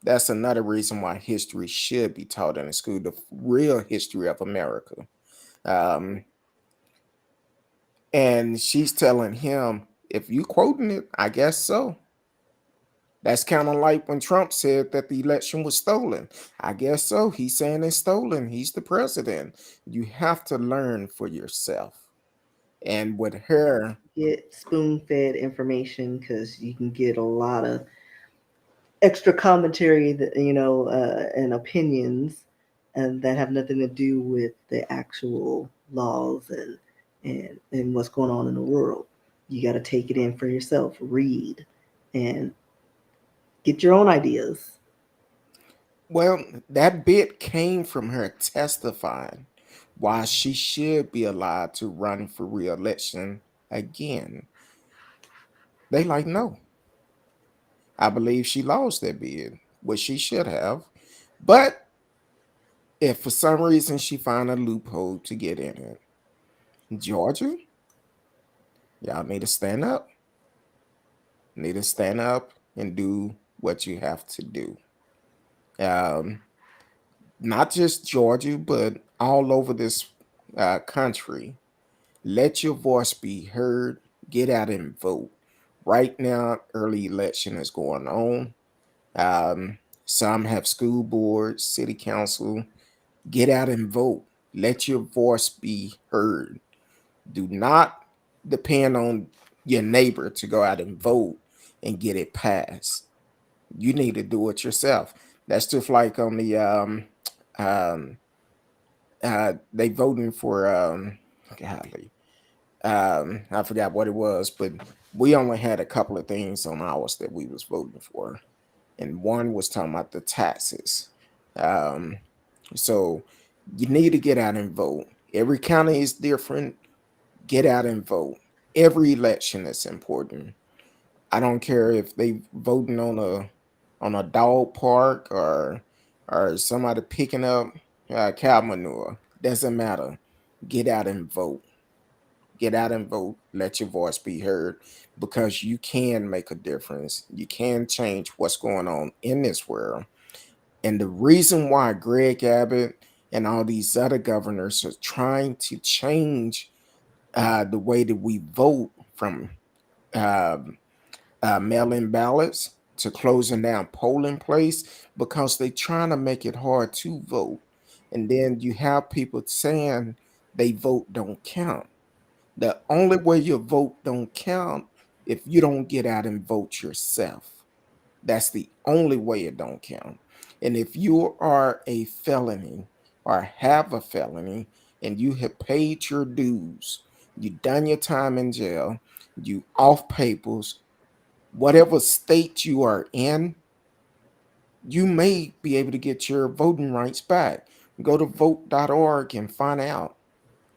That's another reason why history should be taught in the school, the real history of America. Um, and she's telling him, if you quoting it, I guess so. That's kind of like when Trump said that the election was stolen. I guess so. He's saying it's stolen. He's the president. You have to learn for yourself. And with her, get spoon fed information because you can get a lot of extra commentary that and opinions and that have nothing to do with the actual laws and what's going on in the world. You got to take it in for yourself, read, and get your own ideas. Well, that bit came from her testifying why she should be allowed to run for re-election again. They like, no. I believe she lost that bid, which she should have. But if for some reason she found a loophole to get in it, Georgia, y'all need to stand up. Need to stand up and do what you have to do. Um, Not just Georgia, but all over this country. Let your voice be heard. Get out and vote. Right now, early election is going on. Um, some have school boards, city council. Get out and vote. Let your voice be heard. Do not depend on your neighbor to go out and vote and get it passed. You need to do it yourself. That's just like on the um, they voting for golly, I forgot what it was, but we only had a couple of things on ours that we was voting for, and one was talking about the taxes. Um, so you need to get out and vote. Every county is different. Get out and vote. Every election is important. I don't care if they voting on a dog park or somebody picking up cow manure. Doesn't matter. Get out and vote. Get out and vote. Let your voice be heard because you can make a difference. You can change what's going on in this world. And the reason why Greg Abbott and all these other governors are trying to change the way that we vote from um mail-in ballots to closing down polling place because they're trying to make it hard to vote. And then you have people saying they vote don't count. The only way your vote don't count if you don't get out and vote yourself. That's the only way it don't count. And if you are a felony or have a felony and you have paid your dues, you done your time in jail, you off papers, whatever state you are in, you may be able to get your voting rights back. Go to vote.org and find out.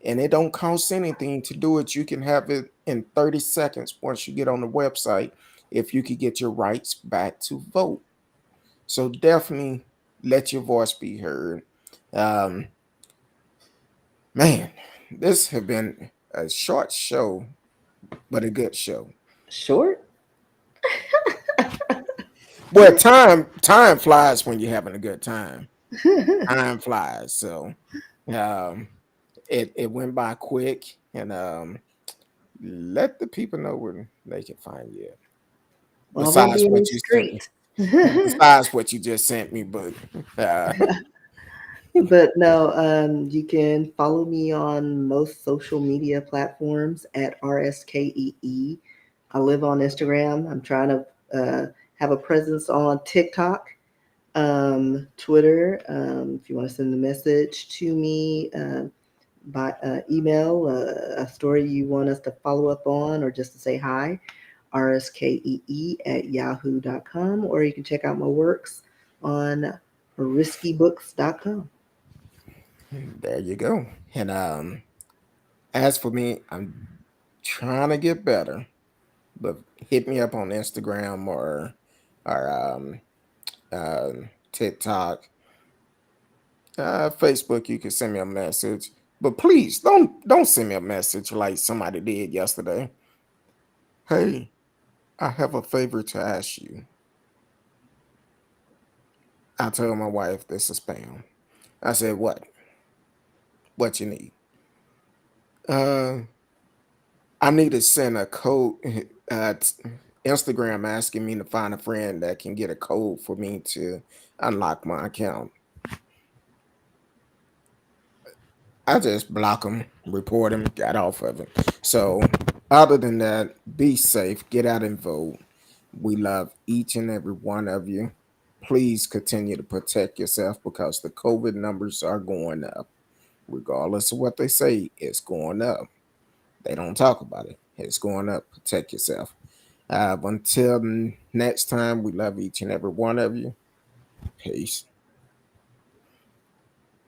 And it don't cost anything to do it. You can have it in 30 seconds once you get on the website if you could get your rights back to vote. So definitely let your voice be heard. Um, Man, this has been a short show, but a good show. Short. Well, time flies when you're having a good time. Time flies. So um it went by quick, and let the people know where they can find you. Well, I won't Besides be in what the you sent me. street. Besides what you just sent me, but uh But no, you can follow me on most social media platforms at RSKEE. I live on Instagram. I'm trying to have a presence on TikTok, Twitter. If you want to send a message to me by email, a story you want us to follow up on, or just to say hi, rskee at yahoo.com, or you can check out my works on riskybooks.com. there you go. And as for me, I'm trying to get better, but hit me up on Instagram or TikTok, Facebook. You can send me a message, but please don't send me a message like somebody did yesterday. Hey, I have a favor to ask you. I told my wife this is spam. I said, what? What you need? Uh, I need to send a code. Instagram asking me to find a friend that can get a code for me to unlock my account. I just block them, report them, got off of it. So, other than that, be safe, get out and vote. We love each and every one of you. Please continue to protect yourself because the COVID numbers are going up. Regardless of what they say, it's going up. They don't talk about it. It's going up. Protect yourself. Until next time, we love each and every one of you. Peace.